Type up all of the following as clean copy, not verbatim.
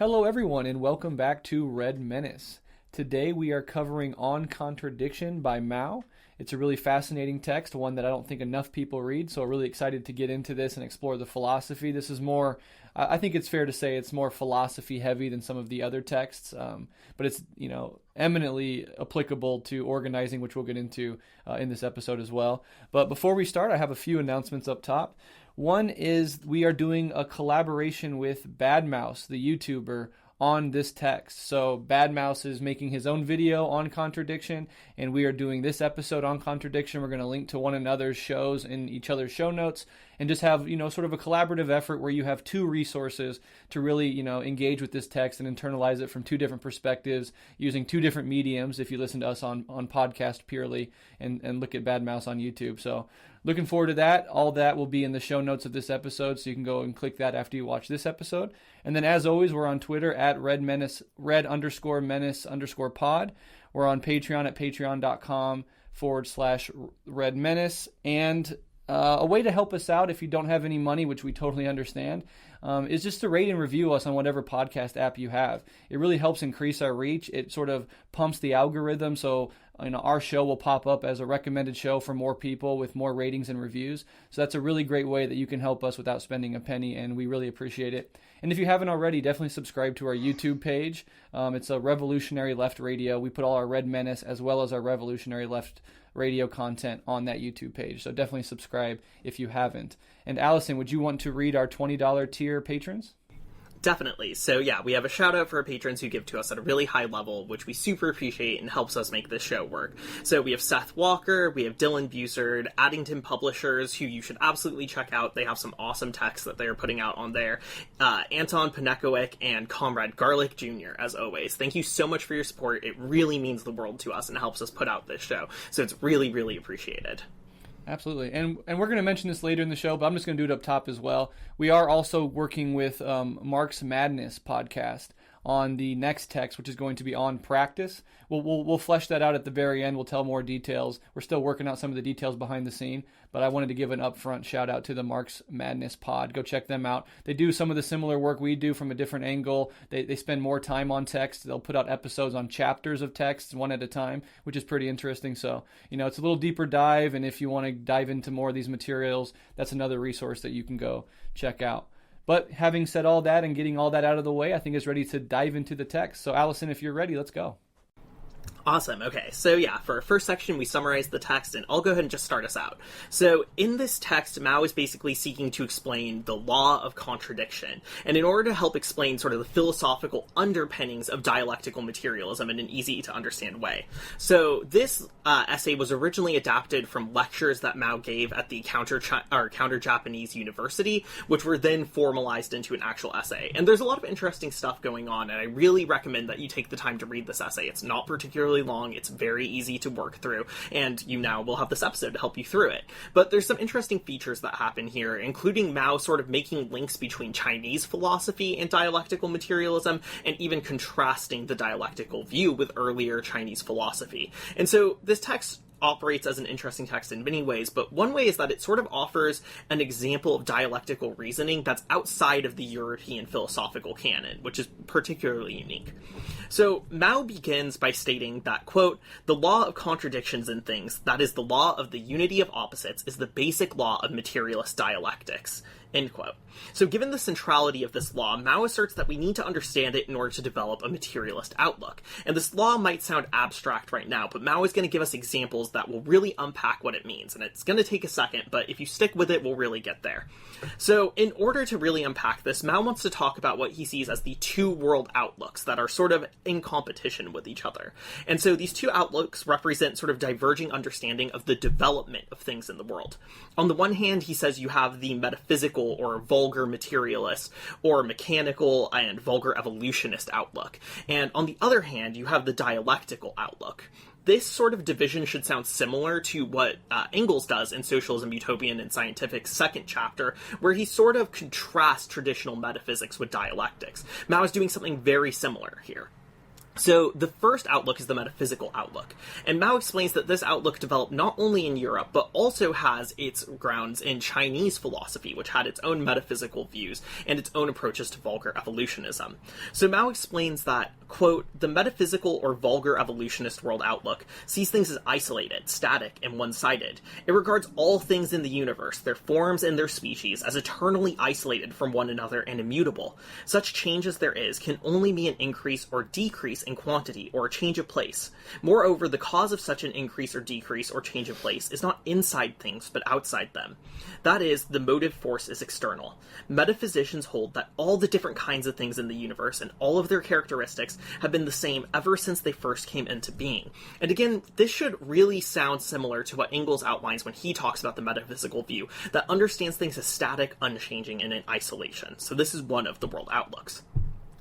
Hello everyone and welcome back to Red Menace. Today we are covering On Contradiction by Mao. It's a really fascinating text, one that I don't think enough people read, so really excited to get into this and explore the philosophy. This is more, I think it's fair to say it's more philosophy heavy than some of the other texts, but it's, eminently applicable to organizing, which we'll get into in this episode as well. But before we start, I have a few announcements up top. One is we are doing a collaboration with Bad Mouse, the YouTuber, on this text. So Bad Mouse is making his own video on contradiction, and we are doing this episode on contradiction. We're going to link to one another's shows in each other's show notes and just have, sort of a collaborative effort where you have two resources to really, engage with this text and internalize it from two different perspectives using two different mediums if you listen to us on podcast purely and look at Bad Mouse on YouTube. So looking forward to that. All that will be in the show notes of this episode, so you can go and click that after you watch this episode. And then as always, we're on Twitter at red_menace_pod. We're on Patreon at patreon.com/redmenace. And a way to help us out if you don't have any money, which we totally understand, is just to rate and review us on whatever podcast app you have. It really helps increase our reach. It sort of pumps the algorithm, so our show will pop up as a recommended show for more people with more ratings and reviews. So that's a really great way that you can help us without spending a penny, and we really appreciate it. And if you haven't already, definitely subscribe to our YouTube page. It's a Revolutionary Left Radio. We put all our Red Menace as well as our Revolutionary Left Radio content on that YouTube page. So definitely subscribe if you haven't. And Alyson, would you want to read our $20 tier patrons? Definitely. So yeah, we have a shout out for our patrons who give to us at a really high level, which we super appreciate and helps us make this show work. So we have Seth Walker, we have Dylan Busard, Addington Publishers, who you should absolutely check out. They have some awesome texts that they're putting out on there. Anton Pannekoek and Comrade Garlic Jr., as always. Thank you so much for your support. It really means the world to us and helps us put out this show. So it's really, really appreciated. Absolutely. And we're going to mention this later in the show, but I'm just going to do it up top as well. We are also working with Mark's Madness podcast on the next text, which is going to be on practice. We'll flesh that out at the very end. We'll tell more details. We're still working out some of the details behind the scene, but I wanted to give an upfront shout out to the Mark's Madness pod. Go check them out. They do some of the similar work we do from a different angle. They spend more time on text. They'll put out episodes on chapters of text, one at a time, which is pretty interesting. So, it's a little deeper dive, and if you want to dive into more of these materials, that's another resource that you can go check out. But having said all that and getting all that out of the way, I think it's ready to dive into the text. So Alyson, if you're ready, let's go. Awesome. Okay, so yeah, for our first section, we summarize the text, and I'll go ahead and just start us out. So in this text, Mao is basically seeking to explain the law of contradiction, and in order to help explain sort of the philosophical underpinnings of dialectical materialism in an easy-to-understand way. So this essay was originally adapted from lectures that Mao gave at the Counter-Japanese University, which were then formalized into an actual essay. And there's a lot of interesting stuff going on, and I really recommend that you take the time to read this essay. It's not particularly long, it's very easy to work through, and you now will have this episode to help you through it. But there's some interesting features that happen here, including Mao sort of making links between Chinese philosophy and dialectical materialism, and even contrasting the dialectical view with earlier Chinese philosophy. And so this text operates as an interesting text in many ways, but one way is that it sort of offers an example of dialectical reasoning that's outside of the European philosophical canon, which is particularly unique. So Mao begins by stating that, quote, "The law of contradictions in things, that is the law of the unity of opposites, is the basic law of materialist dialectics." End quote. So given the centrality of this law, Mao asserts that we need to understand it in order to develop a materialist outlook. And this law might sound abstract right now, but Mao is going to give us examples that will really unpack what it means. And it's going to take a second, but if you stick with it, we'll really get there. So in order to really unpack this, Mao wants to talk about what he sees as the two world outlooks that are sort of in competition with each other. And so these two outlooks represent sort of diverging understanding of the development of things in the world. On the one hand, he says you have the metaphysical or vulgar materialist, or mechanical and vulgar evolutionist outlook. And on the other hand, you have the dialectical outlook. This sort of division should sound similar to what Engels does in Socialism, Utopian, and Scientific's second chapter, where he sort of contrasts traditional metaphysics with dialectics. Mao is doing something very similar here. So the first outlook is the metaphysical outlook, and Mao explains that this outlook developed not only in Europe, but also has its grounds in Chinese philosophy, which had its own metaphysical views and its own approaches to vulgar evolutionism. So Mao explains that, quote, the metaphysical or vulgar evolutionist world outlook sees things as isolated, static, and one-sided. It regards all things in the universe, their forms and their species, as eternally isolated from one another and immutable. Such change as there is can only be an increase or decrease in quantity or a change of place. Moreover, the cause of such an increase or decrease or change of place is not inside things, but outside them. That is, the motive force is external. Metaphysicians hold that all the different kinds of things in the universe and all of their characteristics have been the same ever since they first came into being. And again, this should really sound similar to what Engels outlines when he talks about the metaphysical view that understands things as static, unchanging, and in isolation. So this is one of the world outlooks.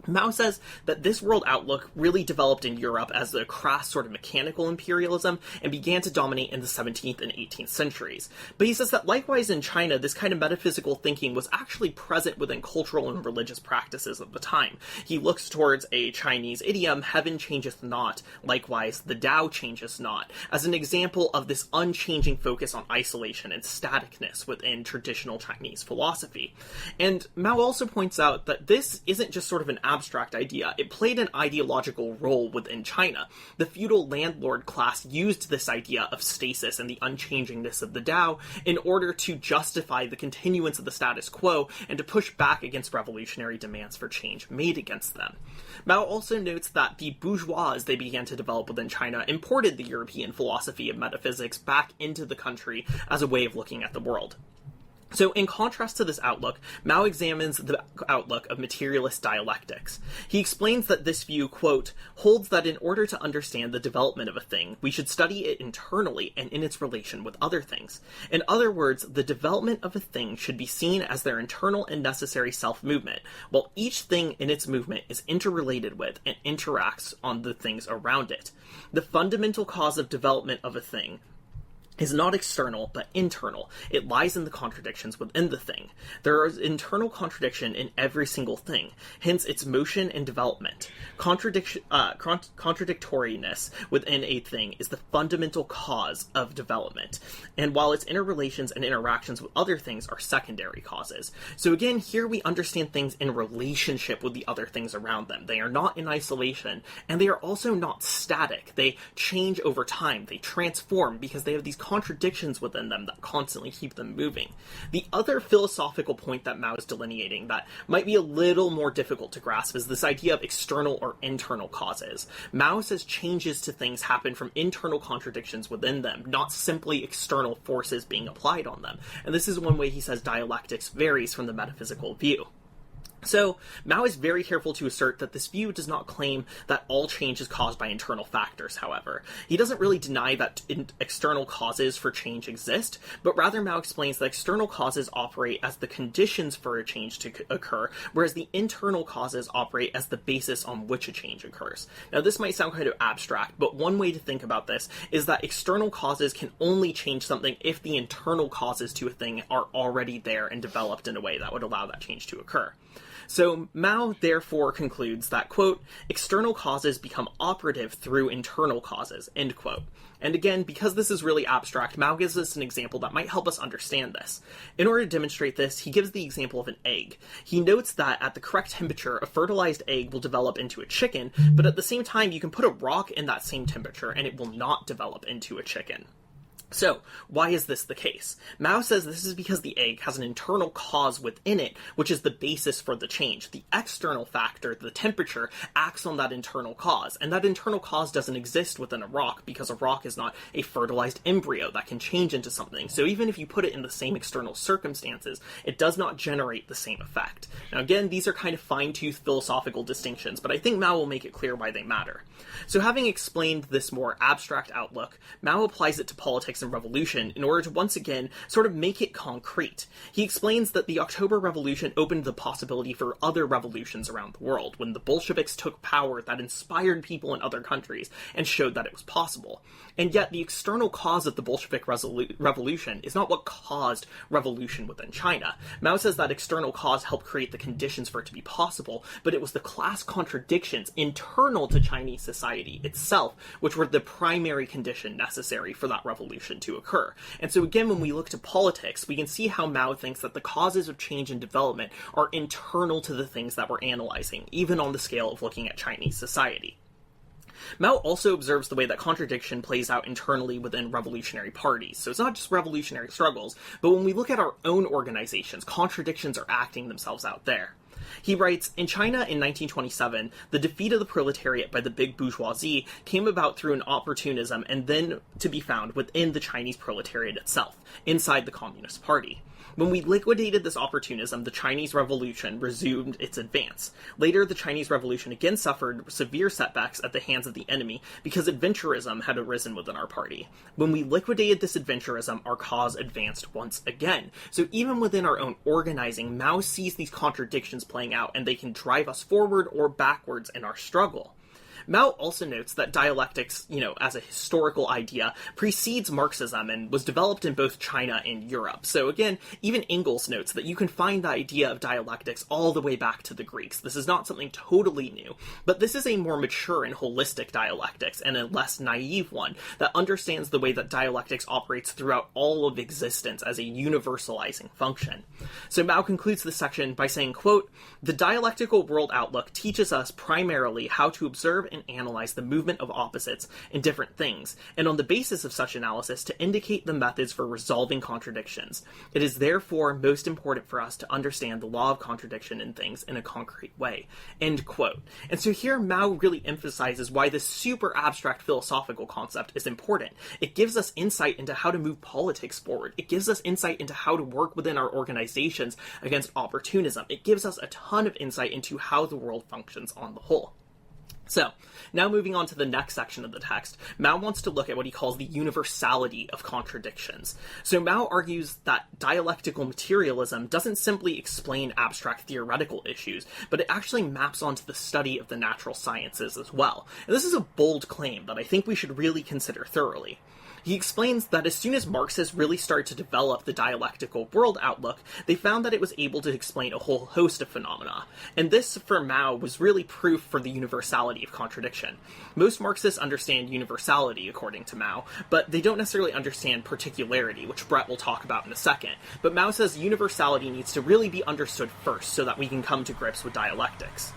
Mao says that this world outlook really developed in Europe as a crass sort of mechanical imperialism and began to dominate in the 17th and 18th centuries. But he says that likewise in China, this kind of metaphysical thinking was actually present within cultural and religious practices of the time. He looks towards a Chinese idiom, heaven changeth not, likewise the Tao changeth not, as an example of this unchanging focus on isolation and staticness within traditional Chinese philosophy. And Mao also points out that this isn't just sort of an abstract idea. It played an ideological role within China. The feudal landlord class used this idea of stasis and the unchangingness of the Tao in order to justify the continuance of the status quo and to push back against revolutionary demands for change made against them. Mao also notes that the bourgeois, as they began to develop within China, imported the European philosophy of metaphysics back into the country as a way of looking at the world. So, in contrast to this outlook, Mao examines the outlook of materialist dialectics. He explains that this view, quote, holds that in order to understand the development of a thing, we should study it internally and in its relation with other things. In other words, the development of a thing should be seen as their internal and necessary self-movement, while each thing in its movement is interrelated with and interacts on the things around it. The fundamental cause of development of a thing is not external, but internal. It lies in the contradictions within the thing. There is internal contradiction in every single thing, hence its motion and development. Contradictoriness within a thing is the fundamental cause of development, and while its interrelations and interactions with other things are secondary causes. So again, here we understand things in relationship with the other things around them. They are not in isolation, and they are also not static. They change over time. They transform because they have these contradictions within them that constantly keep them moving. The other philosophical point that Mao is delineating that might be a little more difficult to grasp is this idea of external or internal causes. Mao says changes to things happen from internal contradictions within them, not simply external forces being applied on them. And this is one way he says dialectics varies from the metaphysical view. So, Mao is very careful to assert that this view does not claim that all change is caused by internal factors, however. He doesn't really deny that external causes for change exist, but rather Mao explains that external causes operate as the conditions for a change to occur, whereas the internal causes operate as the basis on which a change occurs. Now, this might sound kind of abstract, but one way to think about this is that external causes can only change something if the internal causes to a thing are already there and developed in a way that would allow that change to occur. So Mao therefore concludes that, quote, external causes become operative through internal causes, end quote. And again, because this is really abstract, Mao gives us an example that might help us understand this. In order to demonstrate this, he gives the example of an egg. He notes that at the correct temperature, a fertilized egg will develop into a chicken, but at the same time, you can put a rock in that same temperature and it will not develop into a chicken. So, why is this the case? Mao says this is because the egg has an internal cause within it, which is the basis for the change. The external factor, the temperature, acts on that internal cause, and that internal cause doesn't exist within a rock because a rock is not a fertilized embryo that can change into something. So even if you put it in the same external circumstances, it does not generate the same effect. Now again, these are kind of fine-tooth philosophical distinctions, but I think Mao will make it clear why they matter. So having explained this more abstract outlook, Mao applies it to politics and revolution in order to once again sort of make it concrete. He explains that the October Revolution opened the possibility for other revolutions around the world, when the Bolsheviks took power that inspired people in other countries and showed that it was possible. And yet the external cause of the Bolshevik revolution is not what caused revolution within China. Mao says that external cause helped create the conditions for it to be possible, but it was the class contradictions internal to Chinese society itself which were the primary condition necessary for that revolution to occur. And so again, when we look to politics, we can see how Mao thinks that the causes of change and development are internal to the things that we're analyzing, even on the scale of looking at Chinese society. Mao also observes the way that contradiction plays out internally within revolutionary parties. So it's not just revolutionary struggles, but when we look at our own organizations, contradictions are acting themselves out there. He writes, in China in 1927, the defeat of the proletariat by the big bourgeoisie came about through an opportunism and then to be found within the Chinese proletariat itself, inside the Communist Party. When we liquidated this opportunism, the Chinese Revolution resumed its advance. Later, the Chinese Revolution again suffered severe setbacks at the hands of the enemy because adventurism had arisen within our party. When we liquidated this adventurism, our cause advanced once again. So even within our own organizing, Mao sees these contradictions playing out, and they can drive us forward or backwards in our struggle. Mao also notes that dialectics, as a historical idea, precedes Marxism and was developed in both China and Europe. So again, even Engels notes that you can find the idea of dialectics all the way back to the Greeks. This is not something totally new, but this is a more mature and holistic dialectics, and a less naive one that understands the way that dialectics operates throughout all of existence as a universalizing function. So Mao concludes this section by saying, quote, "The dialectical world outlook teaches us primarily how to observe and analyze the movement of opposites in different things, and on the basis of such analysis to indicate the methods for resolving contradictions. It is therefore most important for us to understand the law of contradiction in things in a concrete way." End quote. And so here Mao really emphasizes why this super abstract philosophical concept is important. It gives us insight into how to move politics forward. It gives us insight into how to work within our organizations against opportunism. It gives us a ton of insight into how the world functions on the whole. So, now moving on to the next section of the text, Mao wants to look at what he calls the universality of contradictions. So Mao argues that dialectical materialism doesn't simply explain abstract theoretical issues, but it actually maps onto the study of the natural sciences as well. And this is a bold claim that I think we should really consider thoroughly. He explains that as soon as Marxists really started to develop the dialectical world outlook, they found that it was able to explain a whole host of phenomena. And this, for Mao, was really proof for the universality of contradiction. Most Marxists understand universality, according to Mao, but they don't necessarily understand particularity, which Breht will talk about in a second. But Mao says universality needs to really be understood first so that we can come to grips with dialectics.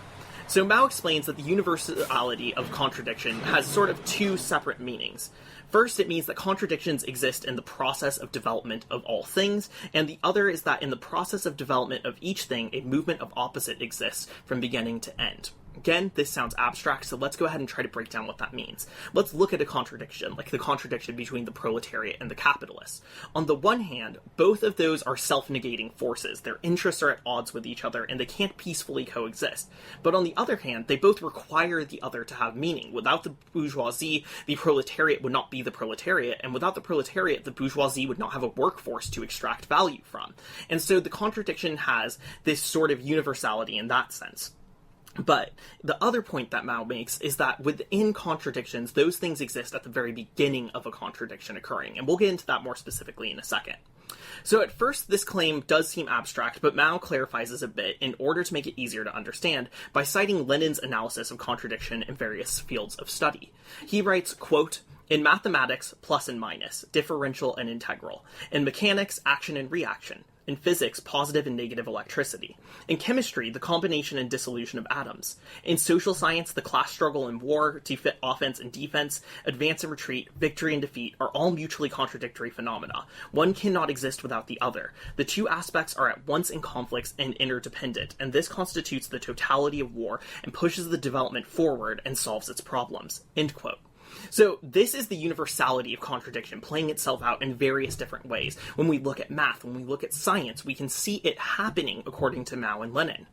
So Mao explains that the universality of contradiction has sort of two separate meanings. First, it means that contradictions exist in the process of development of all things, and the other is that in the process of development of each thing, a movement of opposite exists from beginning to end. Again, this sounds abstract, so let's go ahead and try to break down what that means. Let's look at a contradiction, like the contradiction between the proletariat and the capitalists. On the one hand, both of those are self-negating forces. Their interests are at odds with each other, and they can't peacefully coexist. But on the other hand, they both require the other to have meaning. Without the bourgeoisie, the proletariat would not be the proletariat, and without the proletariat, the bourgeoisie would not have a workforce to extract value from. And so the contradiction has this sort of universality in that sense. But the other point that Mao makes is that within contradictions, those things exist at the very beginning of a contradiction occurring, and we'll get into that more specifically in a second. So at first, this claim does seem abstract, but Mao clarifies this a bit in order to make it easier to understand by citing Lenin's analysis of contradiction in various fields of study. He writes, quote, "In mathematics, plus and minus, differential and integral. In mechanics, action and reaction. In physics, positive and negative electricity. In chemistry, the combination and dissolution of atoms. In social science, the class struggle and war, offense and defense, advance and retreat, victory and defeat are all mutually contradictory phenomena. One cannot exist without the other. The two aspects are at once in conflicts and interdependent, and this constitutes the totality of war and pushes the development forward and solves its problems." End quote. So this is the universality of contradiction playing itself out in various different ways. When we look at math, when we look at science, we can see it happening according to Mao and Lenin.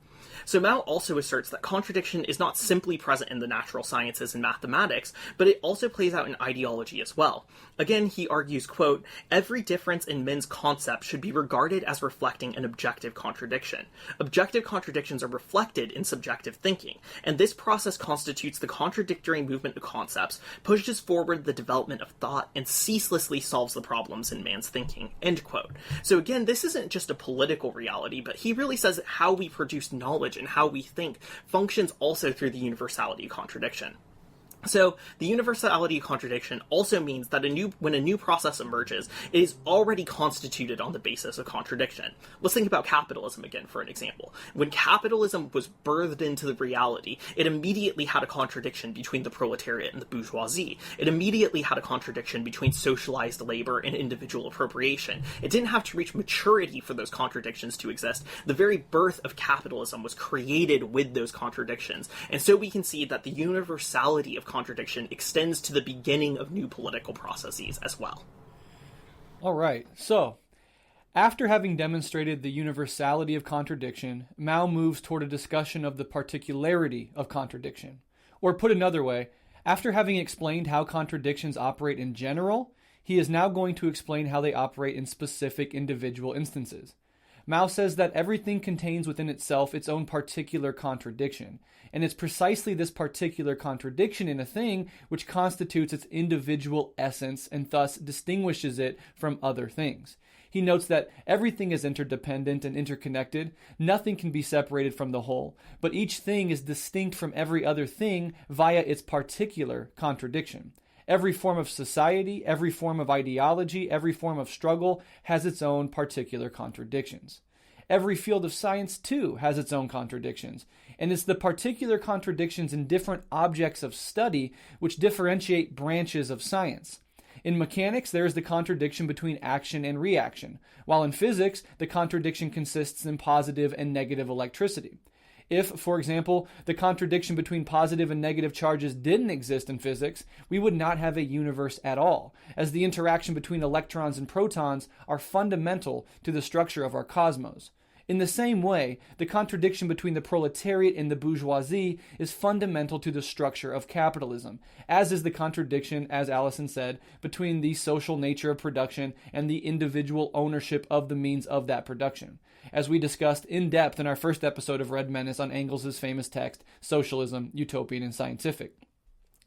So Mao also asserts that contradiction is not simply present in the natural sciences and mathematics, but it also plays out in ideology as well. Again, he argues, quote, "Every difference in men's concepts should be regarded as reflecting an objective contradiction. Objective contradictions are reflected in subjective thinking, and this process constitutes the contradictory movement of concepts, pushes forward the development of thought, and ceaselessly solves the problems in man's thinking," end quote. So again, this isn't just a political reality, but he really says that how we produce knowledge and how we think functions also through the universality of contradiction. So, the universality of contradiction also means that when a new process emerges, it is already constituted on the basis of contradiction. Let's think about capitalism again for an example. When capitalism was birthed into the reality, it immediately had a contradiction between the proletariat and the bourgeoisie. It immediately had a contradiction between socialized labor and individual appropriation. It didn't have to reach maturity for those contradictions to exist. The very birth of capitalism was created with those contradictions. And so we can see that the universality of contradiction extends to the beginning of new political processes as well. All right, so after having demonstrated the universality of contradiction, Mao moves toward a discussion of the particularity of contradiction. Or put another way, after having explained how contradictions operate in general, he is now going to explain how they operate in specific individual instances. Mao says that everything contains within itself its own particular contradiction, and it's precisely this particular contradiction in a thing which constitutes its individual essence and thus distinguishes it from other things. He notes that everything is interdependent and interconnected, nothing can be separated from the whole, but each thing is distinct from every other thing via its particular contradiction. Every form of society, every form of ideology, every form of struggle has its own particular contradictions. Every field of science, too, has its own contradictions, and it's the particular contradictions in different objects of study which differentiate branches of science. In mechanics, there is the contradiction between action and reaction, while in physics, the contradiction consists in positive and negative electricity. If, for example, the contradiction between positive and negative charges didn't exist in physics, we would not have a universe at all, as the interaction between electrons and protons are fundamental to the structure of our cosmos. In the same way, the contradiction between the proletariat and the bourgeoisie is fundamental to the structure of capitalism, as is the contradiction, as Alyson said, between the social nature of production and the individual ownership of the means of that production, as we discussed in depth in our first episode of Red Menace on Engels' famous text, Socialism, Utopian and Scientific.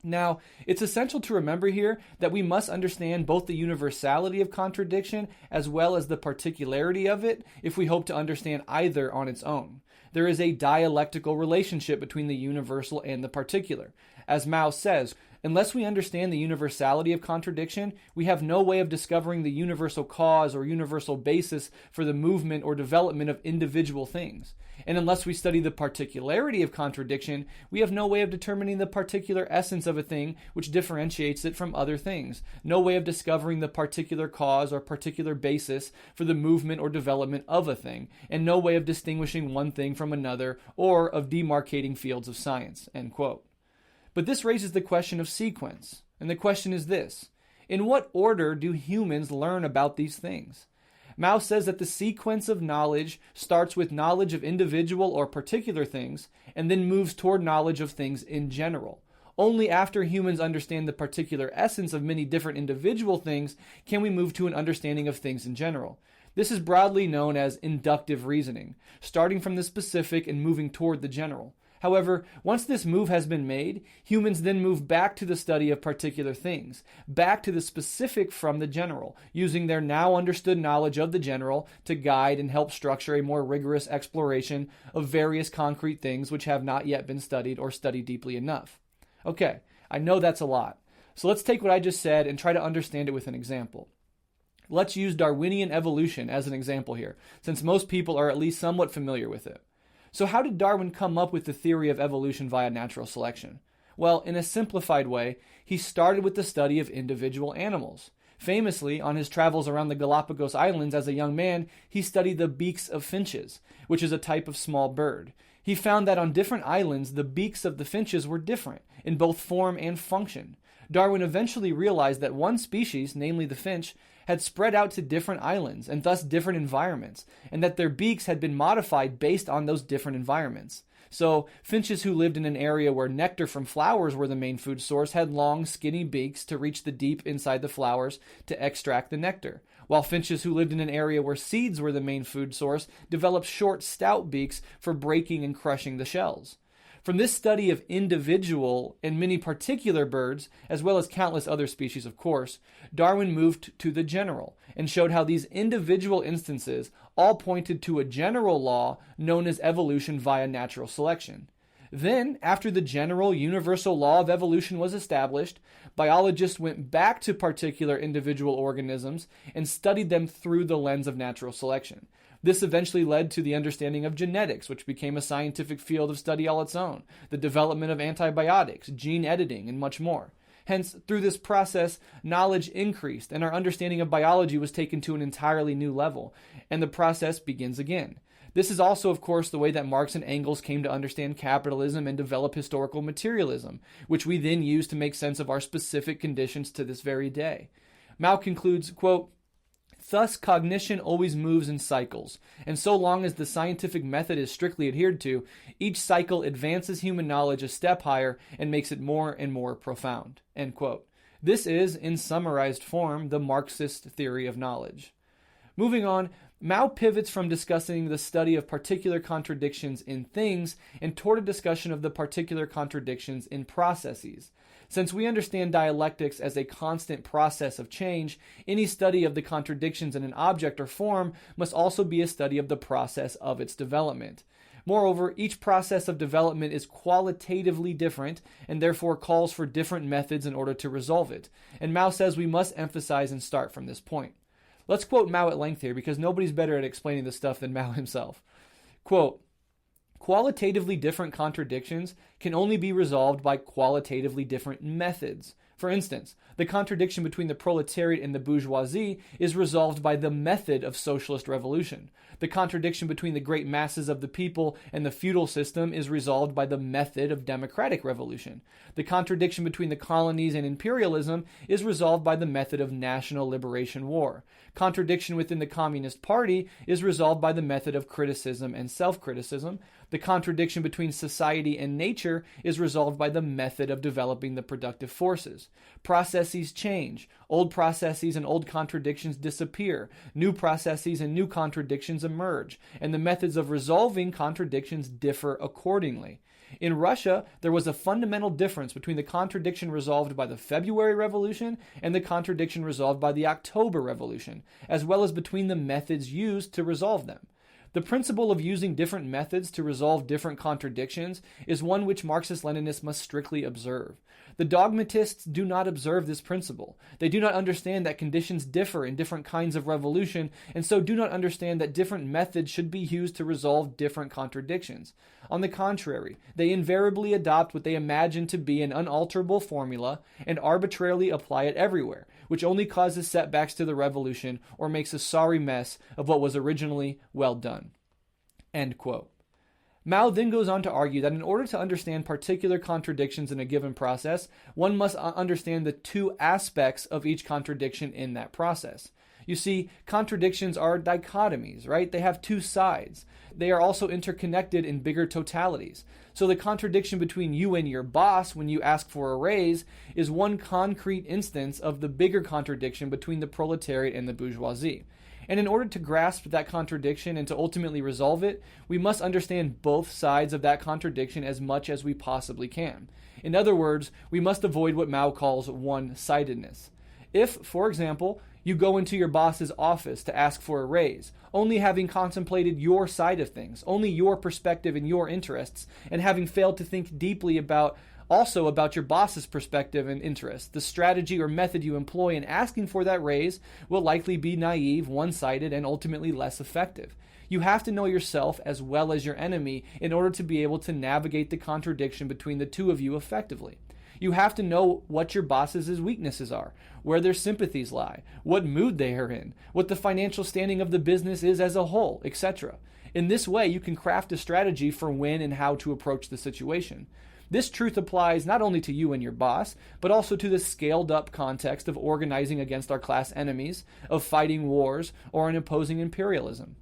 Now, it's essential to remember here that we must understand both the universality of contradiction as well as the particularity of it if we hope to understand either on its own. There is a dialectical relationship between the universal and the particular. As Mao says, unless we understand the universality of contradiction, we have no way of discovering the universal cause or universal basis for the movement or development of individual things. And unless we study the particularity of contradiction, we have no way of determining the particular essence of a thing which differentiates it from other things, no way of discovering the particular cause or particular basis for the movement or development of a thing, and no way of distinguishing one thing from another or of demarcating fields of science." End quote. But this raises the question of sequence, and the question is this: in what order do humans learn about these things? Mao says that the sequence of knowledge starts with knowledge of individual or particular things, and then moves toward knowledge of things in general. Only after humans understand the particular essence of many different individual things can we move to an understanding of things in general. This is broadly known as inductive reasoning, starting from the specific and moving toward the general. However, once this move has been made, humans then move back to the study of particular things, back to the specific from the general, using their now understood knowledge of the general to guide and help structure a more rigorous exploration of various concrete things which have not yet been studied or studied deeply enough. Okay, I know that's a lot. So let's take what I just said and try to understand it with an example. Let's use Darwinian evolution as an example here, since most people are at least somewhat familiar with it. So how did Darwin come up with the theory of evolution via natural selection? Well, in a simplified way, he started with the study of individual animals. Famously, on his travels around the Galapagos Islands as a young man, he studied the beaks of finches, which is a type of small bird. He found that on different islands, the beaks of the finches were different in both form and function. Darwin eventually realized that one species, namely the finch, had spread out to different islands and thus different environments, and that their beaks had been modified based on those different environments. So finches who lived in an area where nectar from flowers were the main food source had long, skinny beaks to reach the deep inside the flowers to extract the nectar, while finches who lived in an area where seeds were the main food source developed short, stout beaks for breaking and crushing the shells. From this study of individual and many particular birds, as well as countless other species, of course, Darwin moved to the general and showed how these individual instances all pointed to a general law known as evolution via natural selection. Then, after the general universal law of evolution was established, biologists went back to particular individual organisms and studied them through the lens of natural selection. This eventually led to the understanding of genetics, which became a scientific field of study all its own, the development of antibiotics, gene editing, and much more. Hence, through this process, knowledge increased, and our understanding of biology was taken to an entirely new level, and the process begins again. This is also, of course, the way that Marx and Engels came to understand capitalism and develop historical materialism, which we then use to make sense of our specific conditions to this very day. Mao concludes, quote, "Thus, cognition always moves in cycles, and so long as the scientific method is strictly adhered to, each cycle advances human knowledge a step higher and makes it more and more profound." End quote. This is, in summarized form, the Marxist theory of knowledge. Moving on, Mao pivots from discussing the study of particular contradictions in things and toward a discussion of the particular contradictions in processes. Since we understand dialectics as a constant process of change, any study of the contradictions in an object or form must also be a study of the process of its development. Moreover, each process of development is qualitatively different and therefore calls for different methods in order to resolve it. And Mao says we must emphasize and start from this point. Let's quote Mao at length here because nobody's better at explaining this stuff than Mao himself. Quote, "Qualitatively different contradictions can only be resolved by qualitatively different methods. For instance, the contradiction between the proletariat and the bourgeoisie is resolved by the method of socialist revolution. The contradiction between the great masses of the people and the feudal system is resolved by the method of democratic revolution. The contradiction between the colonies and imperialism is resolved by the method of national liberation war. Contradiction within the Communist Party is resolved by the method of criticism and self-criticism. The contradiction between society and nature is resolved by the method of developing the productive forces. Processes change. Old processes and old contradictions disappear. New processes and new contradictions emerge, and the methods of resolving contradictions differ accordingly. In Russia, there was a fundamental difference between the contradiction resolved by the February Revolution and the contradiction resolved by the October Revolution, as well as between the methods used to resolve them. The principle of using different methods to resolve different contradictions is one which Marxist-Leninists must strictly observe. The dogmatists do not observe this principle. They do not understand that conditions differ in different kinds of revolution, and so do not understand that different methods should be used to resolve different contradictions. On the contrary, they invariably adopt what they imagine to be an unalterable formula and arbitrarily apply it everywhere, which only causes setbacks to the revolution or makes a sorry mess of what was originally well done." End quote. Mao then goes on to argue that in order to understand particular contradictions in a given process, one must understand the two aspects of each contradiction in that process. You see, contradictions are dichotomies, right? They have two sides. They are also interconnected in bigger totalities. So the contradiction between you and your boss when you ask for a raise is one concrete instance of the bigger contradiction between the proletariat and the bourgeoisie. And in order to grasp that contradiction and to ultimately resolve it, we must understand both sides of that contradiction as much as we possibly can. In other words, we must avoid what Mao calls one-sidedness. If, for example, you go into your boss's office to ask for a raise, only having contemplated your side of things, only your perspective and your interests, and having failed to think deeply about your boss's perspective and interests, the strategy or method you employ in asking for that raise will likely be naive, one-sided, and ultimately less effective. You have to know yourself as well as your enemy in order to be able to navigate the contradiction between the two of you effectively. You have to know what your boss's weaknesses are, where their sympathies lie, what mood they are in, what the financial standing of the business is as a whole, etc. In this way, you can craft a strategy for when and how to approach the situation. This truth applies not only to you and your boss, but also to the scaled-up context of organizing against our class enemies, of fighting wars, or in opposing imperialism.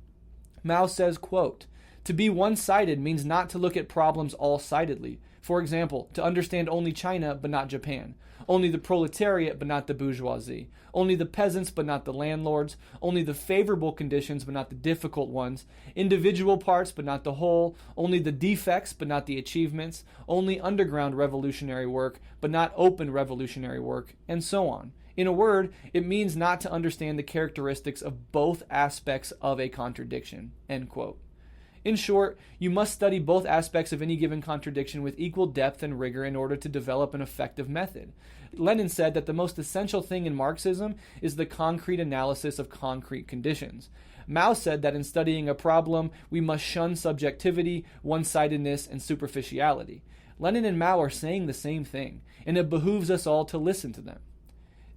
Mao says, quote, To be one-sided means not to look at problems all-sidedly. For example, to understand only China but not Japan, only the proletariat but not the bourgeoisie, only the peasants but not the landlords, only the favorable conditions but not the difficult ones, individual parts but not the whole, only the defects but not the achievements, only underground revolutionary work but not open revolutionary work, and so on. In a word, it means not to understand the characteristics of both aspects of a contradiction." End quote. In short, you must study both aspects of any given contradiction with equal depth and rigor in order to develop an effective method. Lenin said that the most essential thing in Marxism is the concrete analysis of concrete conditions. Mao said that in studying a problem, we must shun subjectivity, one-sidedness, and superficiality. Lenin and Mao are saying the same thing, and it behooves us all to listen to them.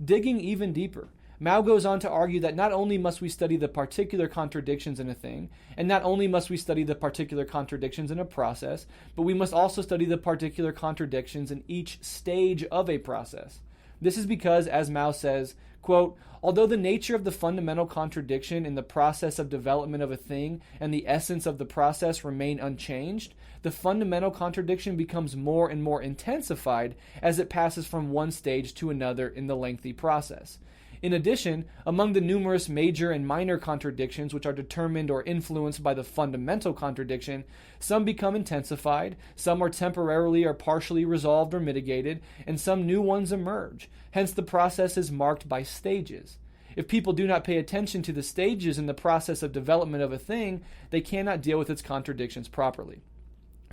Digging even deeper, Mao goes on to argue that not only must we study the particular contradictions in a thing, and not only must we study the particular contradictions in a process, but we must also study the particular contradictions in each stage of a process. This is because, as Mao says, quote, "Although the nature of the fundamental contradiction in the process of development of a thing and the essence of the process remain unchanged, the fundamental contradiction becomes more and more intensified as it passes from one stage to another in the lengthy process. In addition, among the numerous major and minor contradictions which are determined or influenced by the fundamental contradiction, some become intensified, some are temporarily or partially resolved or mitigated, and some new ones emerge. Hence the process is marked by stages. If people do not pay attention to the stages in the process of development of a thing, they cannot deal with its contradictions properly.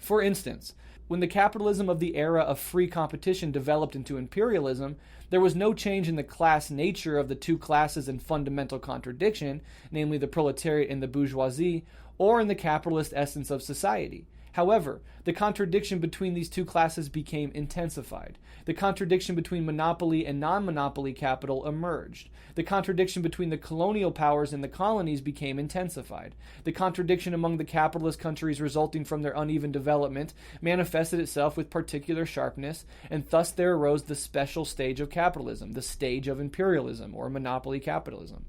For instance, when the capitalism of the era of free competition developed into imperialism, there was no change in the class nature of the two classes in fundamental contradiction, namely the proletariat and the bourgeoisie, or in the capitalist essence of society. However, the contradiction between these two classes became intensified. The contradiction between monopoly and non-monopoly capital emerged. The contradiction between the colonial powers and the colonies became intensified. The contradiction among the capitalist countries resulting from their uneven development manifested itself with particular sharpness, and thus there arose the special stage of capitalism, the stage of imperialism or monopoly capitalism.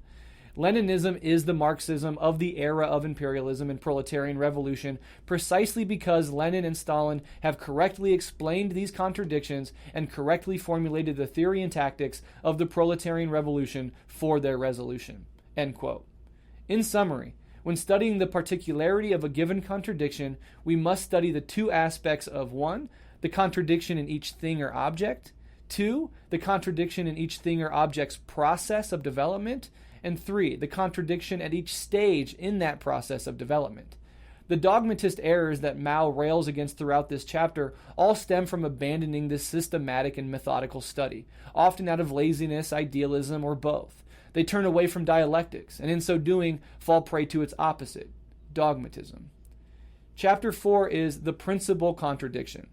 Leninism is the Marxism of the era of imperialism and proletarian revolution precisely because Lenin and Stalin have correctly explained these contradictions and correctly formulated the theory and tactics of the proletarian revolution for their resolution." End quote. In summary, when studying the particularity of a given contradiction, we must study the two aspects of 1. The contradiction in each thing or object, 2. The contradiction in each thing or object's process of development, and 3, the contradiction at each stage in that process of development. The dogmatist errors that Mao rails against throughout this chapter all stem from abandoning this systematic and methodical study, often out of laziness, idealism, or both. They turn away from dialectics, and in so doing, fall prey to its opposite, dogmatism. Chapter 4 is the Principle Contradiction.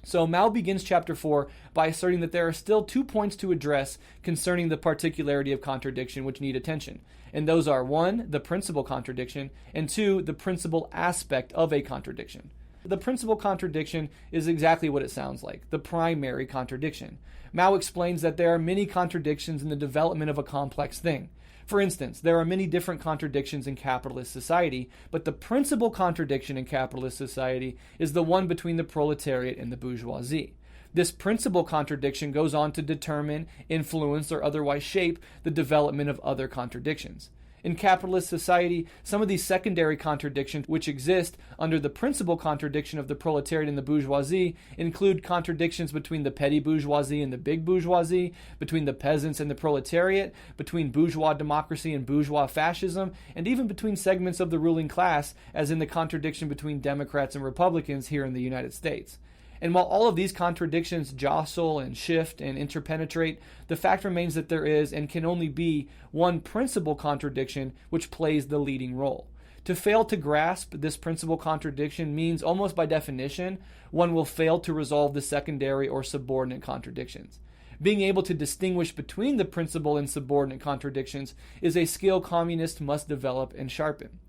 So Mao begins chapter 4 by asserting that there are still 2 points to address concerning the particularity of contradiction which need attention. And those are 1, the principal contradiction, and 2, the principal aspect of a contradiction. The principal contradiction is exactly what it sounds like, the primary contradiction. Mao explains that there are many contradictions in the development of a complex thing. For instance, there are many different contradictions in capitalist society, but the principal contradiction in capitalist society is the one between the proletariat and the bourgeoisie. This principal contradiction goes on to determine, influence, or otherwise shape the development of other contradictions. In capitalist society, some of these secondary contradictions which exist under the principal contradiction of the proletariat and the bourgeoisie include contradictions between the petty bourgeoisie and the big bourgeoisie, between the peasants and the proletariat, between bourgeois democracy and bourgeois fascism, and even between segments of the ruling class, as in the contradiction between Democrats and Republicans here in the United States. And while all of these contradictions jostle and shift and interpenetrate, the fact remains that there is and can only be one principal contradiction which plays the leading role. To fail to grasp this principal contradiction means, almost by definition, one will fail to resolve the secondary or subordinate contradictions. Being able to distinguish between the principal and subordinate contradictions is a skill communists must develop and sharpen.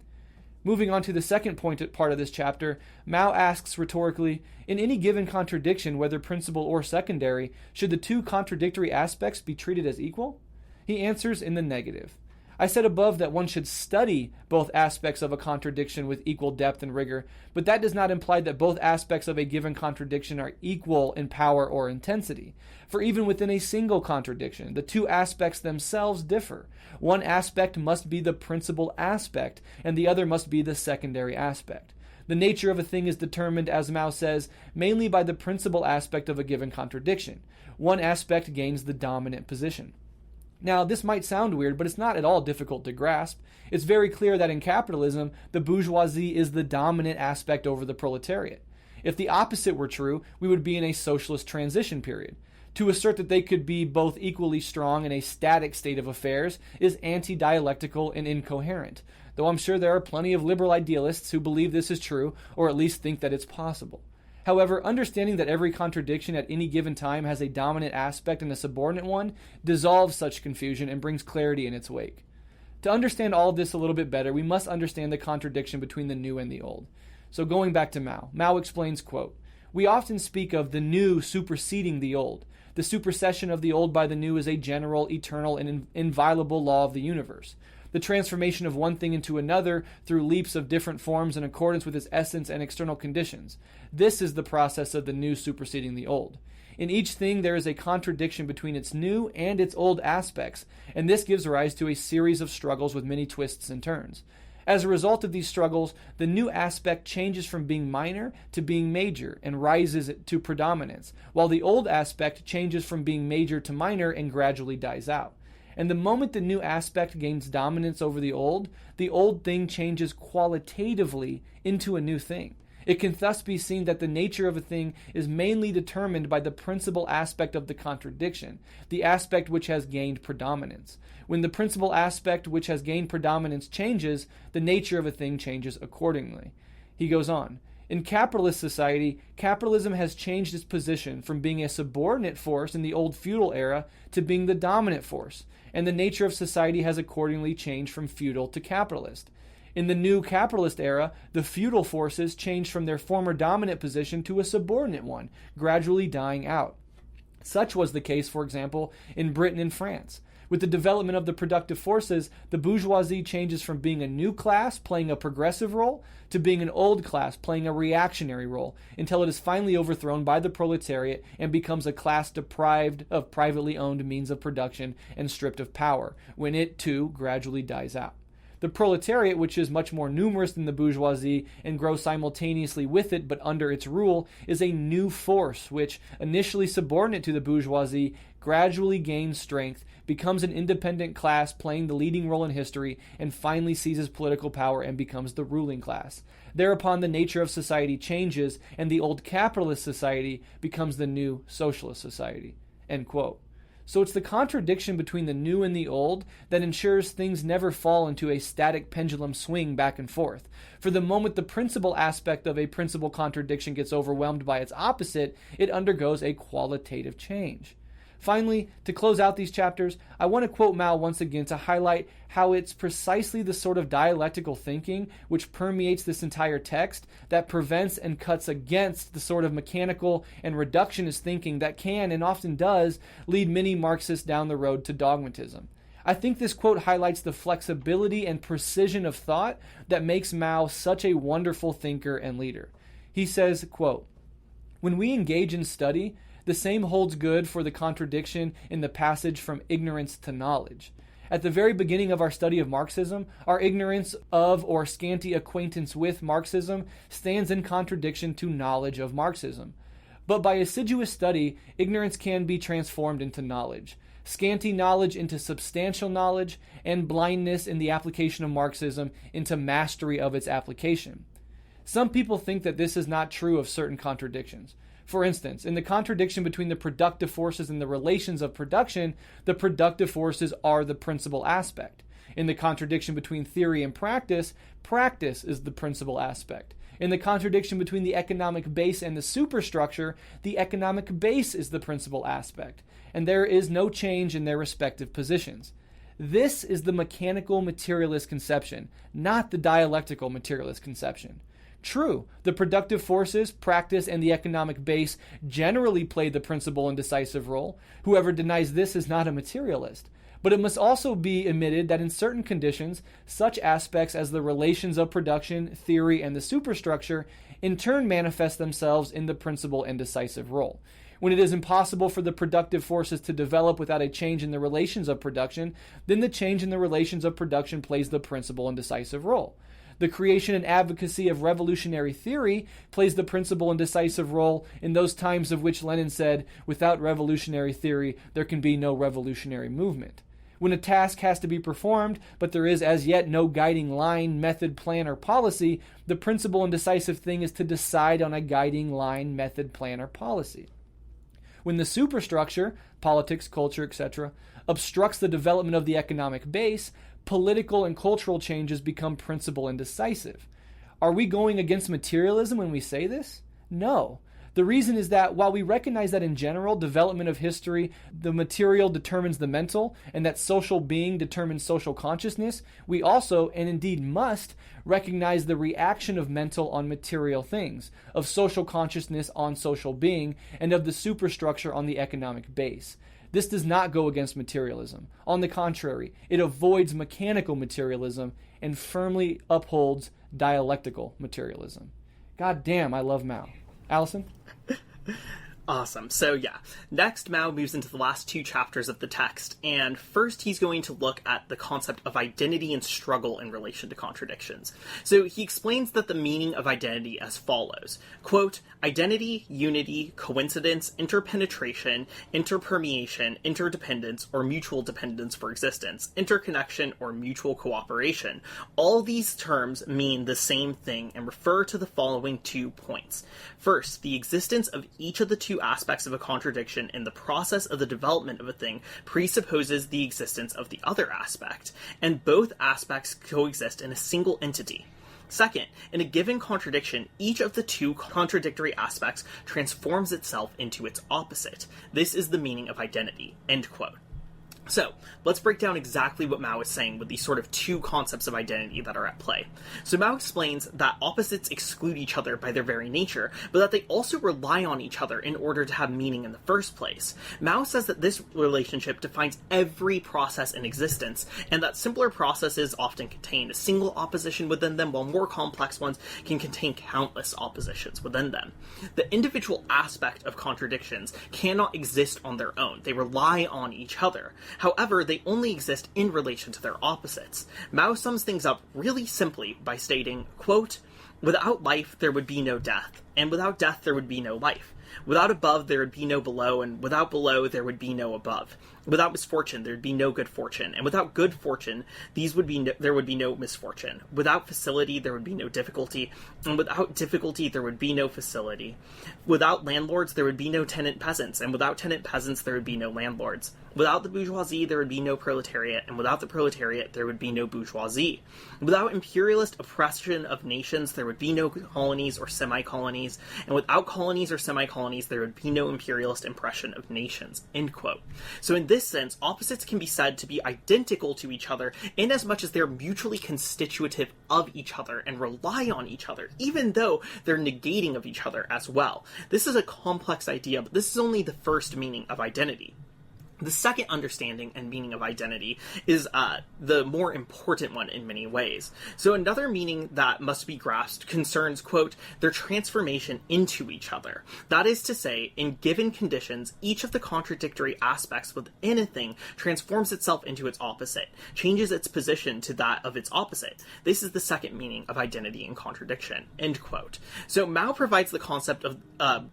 Moving on to the second part of this chapter, Mao asks rhetorically, in any given contradiction, whether principal or secondary, should the two contradictory aspects be treated as equal? He answers in the negative. I said above that one should study both aspects of a contradiction with equal depth and rigor, but that does not imply that both aspects of a given contradiction are equal in power or intensity. For even within a single contradiction, the two aspects themselves differ. One aspect must be the principal aspect, and the other must be the secondary aspect. The nature of a thing is determined, as Mao says, mainly by the principal aspect of a given contradiction. One aspect gains the dominant position. Now, this might sound weird, but it's not at all difficult to grasp. It's very clear that in capitalism, the bourgeoisie is the dominant aspect over the proletariat. If the opposite were true, we would be in a socialist transition period. To assert that they could be both equally strong in a static state of affairs is anti-dialectical and incoherent, though I'm sure there are plenty of liberal idealists who believe this is true, or at least think that it's possible. However, understanding that every contradiction at any given time has a dominant aspect and a subordinate one dissolves such confusion and brings clarity in its wake. To understand all of this a little bit better, we must understand the contradiction between the new and the old. So going back to Mao, Mao explains, quote, "We often speak of the new superseding the old. The supersession of the old by the new is a general, eternal, and inviolable law of the universe. The transformation of one thing into another through leaps of different forms in accordance with its essence and external conditions. This is the process of the new superseding the old. In each thing there is a contradiction between its new and its old aspects, and this gives rise to a series of struggles with many twists and turns. As a result of these struggles, the new aspect changes from being minor to being major and rises to predominance, while the old aspect changes from being major to minor and gradually dies out. And the moment the new aspect gains dominance over the old thing changes qualitatively into a new thing. It can thus be seen that the nature of a thing is mainly determined by the principal aspect of the contradiction, the aspect which has gained predominance. When the principal aspect which has gained predominance changes, the nature of a thing changes accordingly." He goes on, "In capitalist society, capitalism has changed its position from being a subordinate force in the old feudal era to being the dominant force, and the nature of society has accordingly changed from feudal to capitalist. In the new capitalist era, the feudal forces changed from their former dominant position to a subordinate one, gradually dying out. Such was the case, for example, in Britain and France. With the development of the productive forces, the bourgeoisie changes from being a new class playing a progressive role to being an old class playing a reactionary role, until it is finally overthrown by the proletariat and becomes a class deprived of privately owned means of production and stripped of power, when it, too, gradually dies out. The proletariat, which is much more numerous than the bourgeoisie and grows simultaneously with it but under its rule, is a new force which, initially subordinate to the bourgeoisie, gradually gains strength, becomes an independent class playing the leading role in history, and finally seizes political power and becomes the ruling class. Thereupon the nature of society changes, and the old capitalist society becomes the new socialist society." End quote. So it's the contradiction between the new and the old that ensures things never fall into a static pendulum swing back and forth. For the moment the principal aspect of a principal contradiction gets overwhelmed by its opposite, it undergoes a qualitative change. Finally, to close out these chapters, I want to quote Mao once again to highlight how it's precisely the sort of dialectical thinking which permeates this entire text that prevents and cuts against the sort of mechanical and reductionist thinking that can, and often does, lead many Marxists down the road to dogmatism. I think this quote highlights the flexibility and precision of thought that makes Mao such a wonderful thinker and leader. He says, quote, "When we engage in study, the same holds good for the contradiction in the passage from ignorance to knowledge. At the very beginning of our study of Marxism, our ignorance of or scanty acquaintance with Marxism stands in contradiction to knowledge of Marxism. But by assiduous study, ignorance can be transformed into knowledge, scanty knowledge into substantial knowledge, and blindness in the application of Marxism into mastery of its application. Some people think that this is not true of certain contradictions. For instance, in the contradiction between the productive forces and the relations of production, the productive forces are the principal aspect. In the contradiction between theory and practice, practice is the principal aspect. In the contradiction between the economic base and the superstructure, the economic base is the principal aspect, and there is no change in their respective positions. This is the mechanical materialist conception, not the dialectical materialist conception. True, the productive forces, practice, and the economic base generally play the principal and decisive role. Whoever denies this is not a materialist. But it must also be admitted that in certain conditions, such aspects as the relations of production, theory, and the superstructure in turn manifest themselves in the principal and decisive role. When it is impossible for the productive forces to develop without a change in the relations of production, then the change in the relations of production plays the principal and decisive role. The creation and advocacy of revolutionary theory plays the principal and decisive role in those times of which Lenin said, without revolutionary theory, there can be no revolutionary movement. When a task has to be performed, but there is as yet no guiding line, method, plan, or policy, the principal and decisive thing is to decide on a guiding line, method, plan, or policy. When the superstructure, politics, culture, etc., obstructs the development of the economic base, political and cultural changes become principal and decisive. Are we going against materialism when we say this? No. The reason is that while we recognize that in general, development of history, the material determines the mental, and that social being determines social consciousness, we also, and indeed must, recognize the reaction of mental on material things, of social consciousness on social being, and of the superstructure on the economic base. This does not go against materialism. On the contrary, it avoids mechanical materialism and firmly upholds dialectical materialism. God damn, I love Mao. Alyson? Awesome. So yeah, next Mao moves into the last two chapters of the text, and first he's going to look at the concept of identity and struggle in relation to contradictions. So he explains that the meaning of identity as follows, quote, identity, unity, coincidence, interpenetration, interpermeation, interdependence, or mutual dependence for existence, interconnection, or mutual cooperation. All these terms mean the same thing and refer to the following 2 points. First, the existence of each of the two aspects of a contradiction in the process of the development of a thing presupposes the existence of the other aspect, and both aspects coexist in a single entity. Second, in a given contradiction, each of the two contradictory aspects transforms itself into its opposite. This is the meaning of identity. End quote. So, let's break down exactly what Mao is saying with these sort of two concepts of identity that are at play. So Mao explains that opposites exclude each other by their very nature, but that they also rely on each other in order to have meaning in the first place. Mao says that this relationship defines every process in existence, and that simpler processes often contain a single opposition within them, while more complex ones can contain countless oppositions within them. The individual aspect of contradictions cannot exist on their own. They rely on each other. However, they only exist in relation to their opposites. Mao sums things up really simply by stating, quote, without life there would be no death, and without death there would be no life. Without above there would be no below, and without below there would be no above. Without misfortune there would be no good fortune, and without good fortune there would be no misfortune. Without facility there would be no difficulty, and without difficulty there would be no facility. Without landlords there would be no tenant peasants, and without tenant peasants there would be no landlords. Without the bourgeoisie there would be no proletariat, and without the proletariat there would be no bourgeoisie. Without imperialist oppression of nations there would be no colonies or semi-colonies, and without colonies or semi-colonies there would be no imperialist oppression of nations. End quote. So in this sense, opposites can be said to be identical to each other in as much as they're mutually constitutive of each other and rely on each other, even though they're negating of each other as well. This is a complex idea, but this is only the first meaning of identity. The second understanding and meaning of identity is the more important one in many ways. So another meaning that must be grasped concerns, quote, their transformation into each other. That is to say, in given conditions, each of the contradictory aspects within a thing transforms itself into its opposite, changes its position to that of its opposite. This is the second meaning of identity and contradiction, end quote. So Mao provides the concept of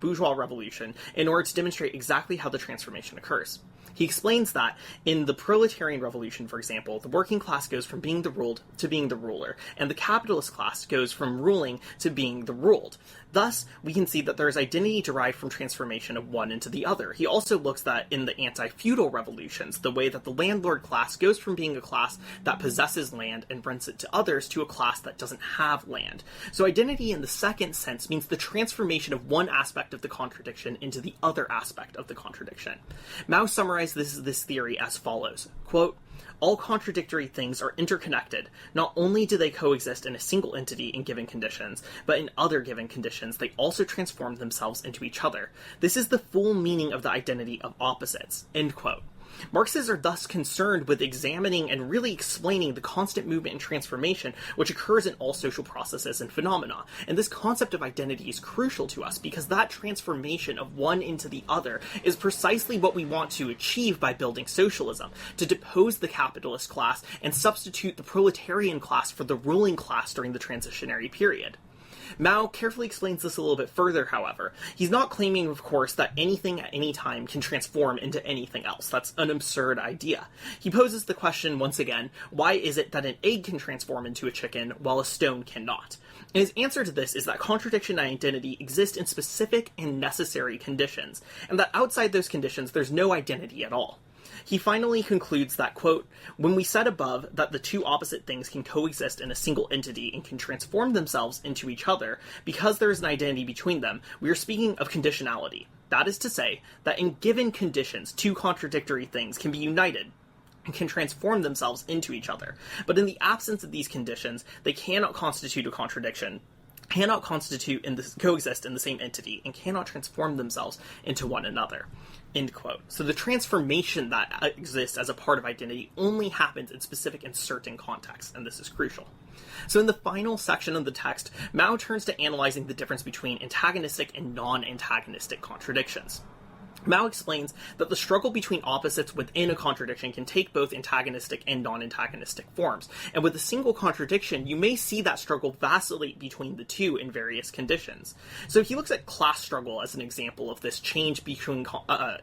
bourgeois revolution in order to demonstrate exactly how the transformation occurs. He explains that in the proletarian revolution, for example, the working class goes from being the ruled to being the ruler, and the capitalist class goes from ruling to being the ruled. Thus, we can see that there is identity derived from transformation of one into the other. He also looks at in the anti-feudal revolutions, the way that the landlord class goes from being a class that possesses land and rents it to others to a class that doesn't have land. So identity in the second sense means the transformation of one aspect of the contradiction into the other aspect of the contradiction. Mao summarized this theory as follows, quote, all contradictory things are interconnected. Not only do they coexist in a single entity in given conditions, but in other given conditions they also transform themselves into each other. This is the full meaning of the identity of opposites. End quote. Marxists are thus concerned with examining and really explaining the constant movement and transformation which occurs in all social processes and phenomena. And this concept of identity is crucial to us because that transformation of one into the other is precisely what we want to achieve by building socialism, to depose the capitalist class and substitute the proletarian class for the ruling class during the transitionary period. Mao carefully explains this a little bit further, however. He's not claiming, of course, that anything at any time can transform into anything else. That's an absurd idea. He poses the question, once again, why is it that an egg can transform into a chicken while a stone cannot? And his answer to this is that contradiction and identity exist in specific and necessary conditions, and that outside those conditions there's no identity at all. He finally concludes that, quote, when we said above that the two opposite things can coexist in a single entity and can transform themselves into each other because there is an identity between them, we are speaking of conditionality. That is to say, that in given conditions, two contradictory things can be united and can transform themselves into each other. But in the absence of these conditions, they cannot constitute a contradiction, cannot coexist in the same entity, and cannot transform themselves into one another. End quote. So the transformation that exists as a part of identity only happens in specific and certain contexts, and this is crucial. So in the final section of the text, Mao turns to analyzing the difference between antagonistic and non-antagonistic contradictions. Mao explains that the struggle between opposites within a contradiction can take both antagonistic and non-antagonistic forms, and with a single contradiction, you may see that struggle vacillate between the two in various conditions. So he looks at class struggle as an example of this change between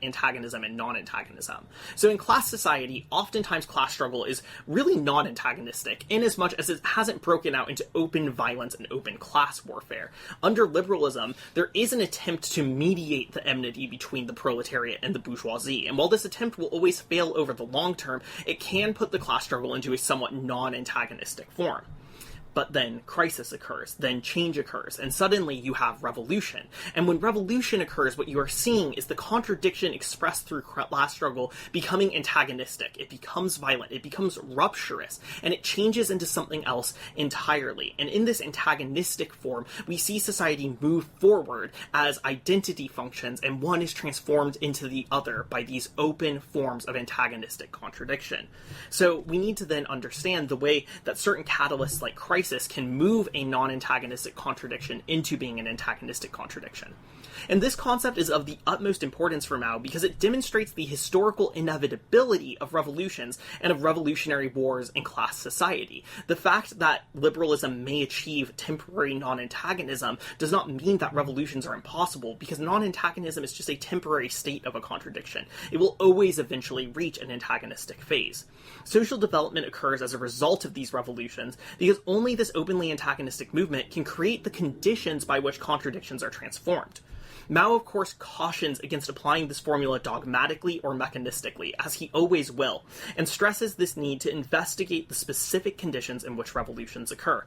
antagonism and non-antagonism. So in class society, oftentimes class struggle is really non-antagonistic, inasmuch as it hasn't broken out into open violence and open class warfare. Under liberalism, there is an attempt to mediate the enmity between the proletariat and the bourgeoisie, and while this attempt will always fail over the long term, it can put the class struggle into a somewhat non-antagonistic form. But then crisis occurs, then change occurs, and suddenly you have revolution. And when revolution occurs, what you are seeing is the contradiction expressed through class struggle becoming antagonistic. It becomes violent, it becomes rupturous, and it changes into something else entirely. And in this antagonistic form, we see society move forward as identity functions, and one is transformed into the other by these open forms of antagonistic contradiction. So we need to then understand the way that certain catalysts like crisis can move a non-antagonistic contradiction into being an antagonistic contradiction. And this concept is of the utmost importance for Mao because it demonstrates the historical inevitability of revolutions and of revolutionary wars in class society. The fact that liberalism may achieve temporary non-antagonism does not mean that revolutions are impossible, because non-antagonism is just a temporary state of a contradiction. It will always eventually reach an antagonistic phase. Social development occurs as a result of these revolutions because only this openly antagonistic movement can create the conditions by which contradictions are transformed. Mao, of course, cautions against applying this formula dogmatically or mechanistically, as he always will, and stresses this need to investigate the specific conditions in which revolutions occur.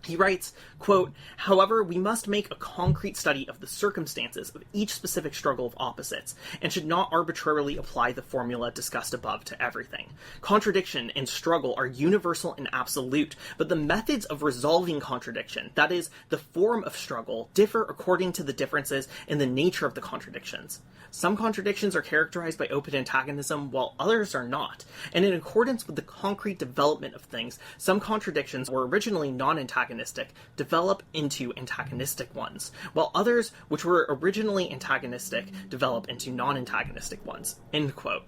He writes, quote, however, we must make a concrete study of the circumstances of each specific struggle of opposites, and should not arbitrarily apply the formula discussed above to everything. Contradiction and struggle are universal and absolute, but the methods of resolving contradiction, that is, the form of struggle, differ according to the differences in the nature of the contradictions. Some contradictions are characterized by open antagonism, while others are not, and in accordance with the concrete development of things, some contradictions were originally non-antagonistic, develop into antagonistic ones, while others, which were originally antagonistic, develop into non-antagonistic ones. End quote.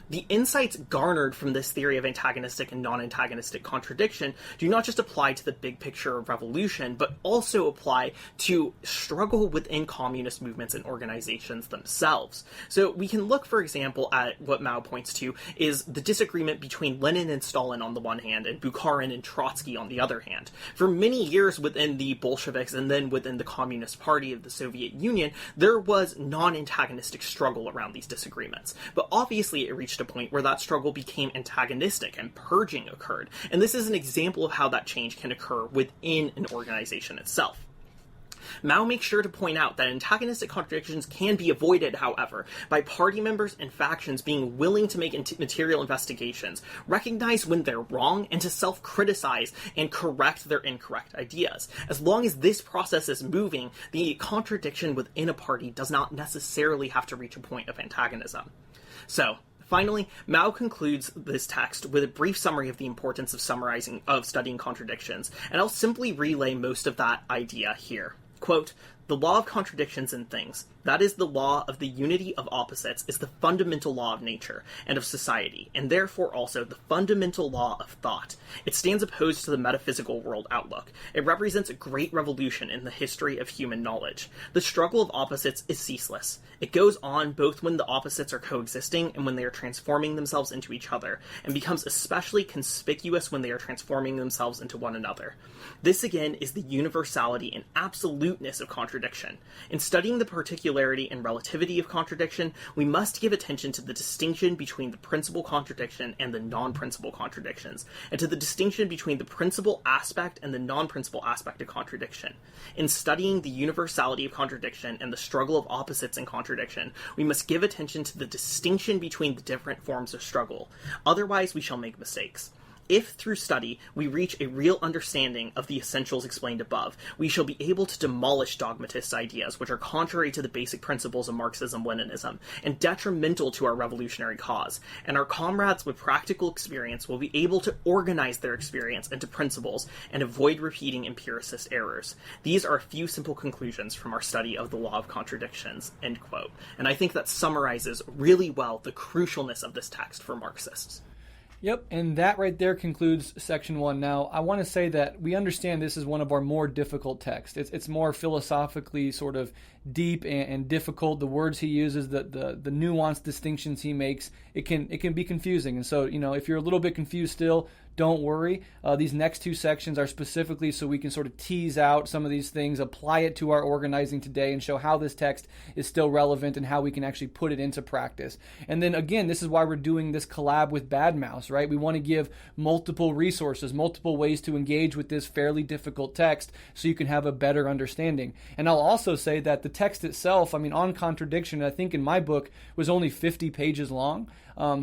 The insights garnered from this theory of antagonistic and non-antagonistic contradiction do not just apply to the big picture of revolution, but also apply to struggle within communist movements and organizations themselves. So we can look, for example, at what Mao points to is the disagreement between Lenin and Stalin on the one hand, and Bukharin and Trotsky on the other hand. For many years within the Bolsheviks and then within the Communist Party of the Soviet Union, there was non-antagonistic struggle around these disagreements. But obviously it reached a point where that struggle became antagonistic and purging occurred. And this is an example of how that change can occur within an organization itself. Mao makes sure to point out that antagonistic contradictions can be avoided, however, by party members and factions being willing to make material investigations, recognize when they're wrong, and to self-criticize and correct their incorrect ideas. As long as this process is moving, the contradiction within a party does not necessarily have to reach a point of antagonism. So, Finally, Mao concludes this text with a brief summary of the importance of studying contradictions, and I'll simply relay most of that idea here. Quote, "The law of contradictions in things, that is the law of the unity of opposites, is the fundamental law of nature and of society, and therefore also the fundamental law of thought. It stands opposed to the metaphysical world outlook. It represents a great revolution in the history of human knowledge. The struggle of opposites is ceaseless. It goes on both when the opposites are coexisting and when they are transforming themselves into each other, and becomes especially conspicuous when they are transforming themselves into one another. This again is the universality and absoluteness of contradiction. In studying the particularity and relativity of contradiction, we must give attention to the distinction between the principal contradiction and the non-principal contradictions, and to the distinction between the principal aspect and the non-principal aspect of contradiction. In studying the universality of contradiction and the struggle of opposites in contradiction, we must give attention to the distinction between the different forms of struggle. Otherwise, we shall make mistakes. If, through study, we reach a real understanding of the essentials explained above, we shall be able to demolish dogmatist ideas which are contrary to the basic principles of Marxism-Leninism and detrimental to our revolutionary cause, and our comrades with practical experience will be able to organize their experience into principles and avoid repeating empiricist errors. These are a few simple conclusions from our study of the law of contradictions." End quote. And I think that summarizes really well the crucialness of this text for Marxists. Yep, and that right there concludes section 1. Now, I want to say that we understand this is one of our more difficult texts. It's more philosophically sort of deep and difficult. The words he uses, the nuanced distinctions he makes, it can be confusing. And so, if you're a little bit confused still, don't worry. These next two sections are specifically so we can sort of tease out some of these things, apply it to our organizing today, and show how this text is still relevant and how we can actually put it into practice. And then again, this is why we're doing this collab with Bad Mouse, right? We want to give multiple resources, multiple ways to engage with this fairly difficult text so you can have a better understanding. And I'll also say that the text itself, On Contradiction, I think in my book, was only 50 pages long.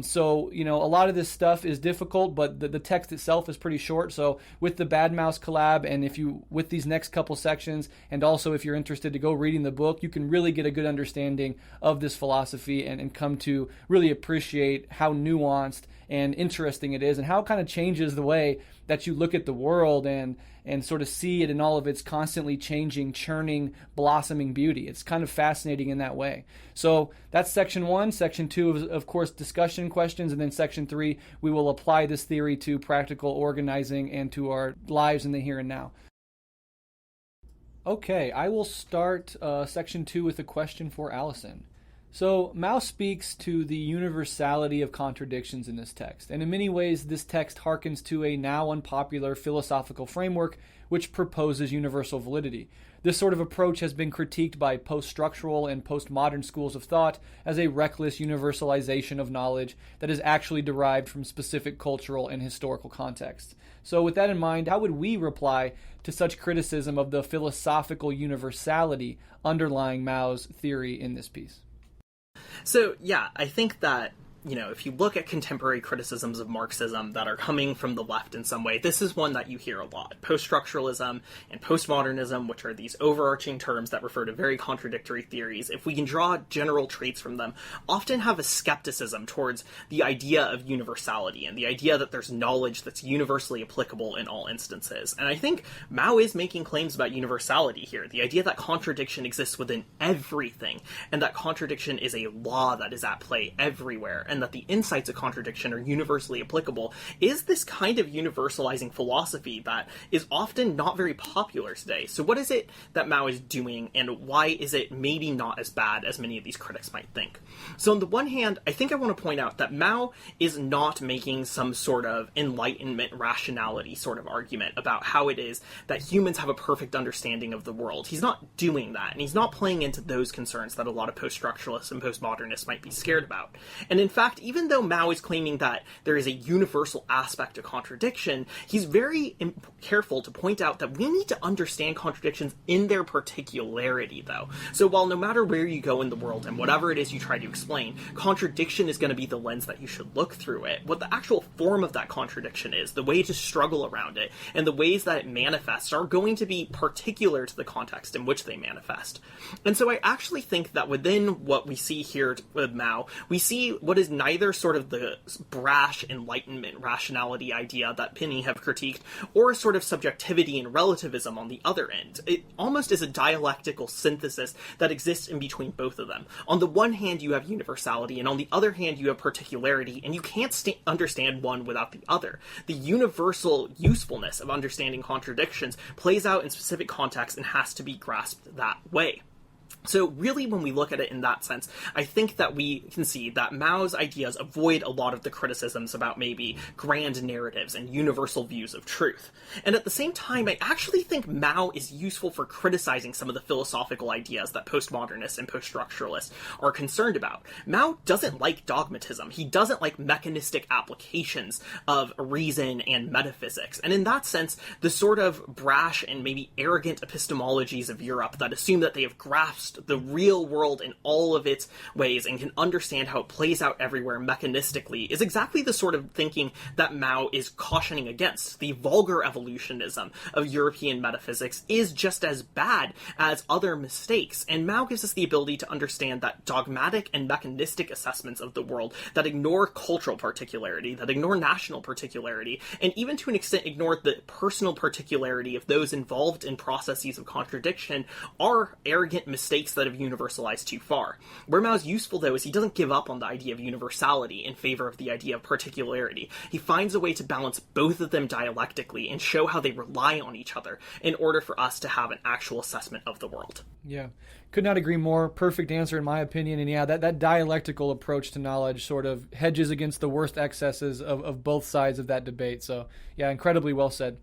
So, a lot of this stuff is difficult, but the text itself is pretty short. So with the Bad Mouse collab, and with these next couple sections, and also if you're interested to go reading the book, you can really get a good understanding of this philosophy and come to really appreciate how nuanced and interesting it is, and how it kind of changes the way that you look at the world and sort of see it in all of its constantly changing, churning, blossoming beauty. It's kind of fascinating in that way. So that's section 1. Section 2 is, of course, discussion questions, and then section 3, we will apply this theory to practical organizing and to our lives in the here and now. Okay, I will start section 2 with a question for Alyson. So Mao speaks to the universality of contradictions in this text, and in many ways this text harkens to a now unpopular philosophical framework which proposes universal validity. This sort of approach has been critiqued by post-structural and postmodern schools of thought as a reckless universalization of knowledge that is actually derived from specific cultural and historical contexts. So with that in mind, how would we reply to such criticism of the philosophical universality underlying Mao's theory in this piece? So, yeah, I think that, if you look at contemporary criticisms of Marxism that are coming from the left in some way, this is one that you hear a lot. Post-structuralism and postmodernism, which are these overarching terms that refer to very contradictory theories, if we can draw general traits from them, often have a skepticism towards the idea of universality and the idea that there's knowledge that's universally applicable in all instances. And I think Mao is making claims about universality here, the idea that contradiction exists within everything, and that contradiction is a law that is at play everywhere, and that the insights of contradiction are universally applicable, is this kind of universalizing philosophy that is often not very popular today. So what is it that Mao is doing, and why is it maybe not as bad as many of these critics might think? So on the one hand, I think I want to point out that Mao is not making some sort of enlightenment rationality sort of argument about how it is that humans have a perfect understanding of the world. He's not doing that, and he's not playing into those concerns that a lot of post-structuralists and postmodernists might be scared about. And in fact, even though Mao is claiming that there is a universal aspect of contradiction, he's very careful to point out that we need to understand contradictions in their particularity, though. So while no matter where you go in the world and whatever it is you try to explain, contradiction is going to be the lens that you should look through it. What the actual form of that contradiction is, the way to struggle around it, and the ways that it manifests are going to be particular to the context in which they manifest. And so I actually think that within what we see here with Mao, we see what is is neither sort of the brash Enlightenment rationality idea that Pinney have critiqued, or sort of subjectivity and relativism on the other end. It almost is a dialectical synthesis that exists in between both of them. On the one hand, you have universality, and on the other hand, you have particularity, and you can't understand one without the other. The universal usefulness of understanding contradictions plays out in specific contexts and has to be grasped that way. So really, when we look at it in that sense, I think that we can see that Mao's ideas avoid a lot of the criticisms about maybe grand narratives and universal views of truth. And at the same time, I actually think Mao is useful for criticizing some of the philosophical ideas that postmodernists and post-structuralists are concerned about. Mao doesn't like dogmatism. He doesn't like mechanistic applications of reason and metaphysics. And in that sense, the sort of brash and maybe arrogant epistemologies of Europe that assume that they have grasped the real world in all of its ways and can understand how it plays out everywhere mechanistically is exactly the sort of thinking that Mao is cautioning against. The vulgar evolutionism of European metaphysics is just as bad as other mistakes, and Mao gives us the ability to understand that dogmatic and mechanistic assessments of the world that ignore cultural particularity, that ignore national particularity, and even to an extent ignore the personal particularity of those involved in processes of contradiction are arrogant mistakes that have universalized too far. Where Mao's useful, though, is he doesn't give up on the idea of universality in favor of the idea of particularity. He finds a way to balance both of them dialectically and show how they rely on each other in order for us to have an actual assessment of the world. Yeah, could not agree more. Perfect answer in my opinion. And yeah, that dialectical approach to knowledge sort of hedges against the worst excesses of both sides of that debate. So yeah, incredibly well said.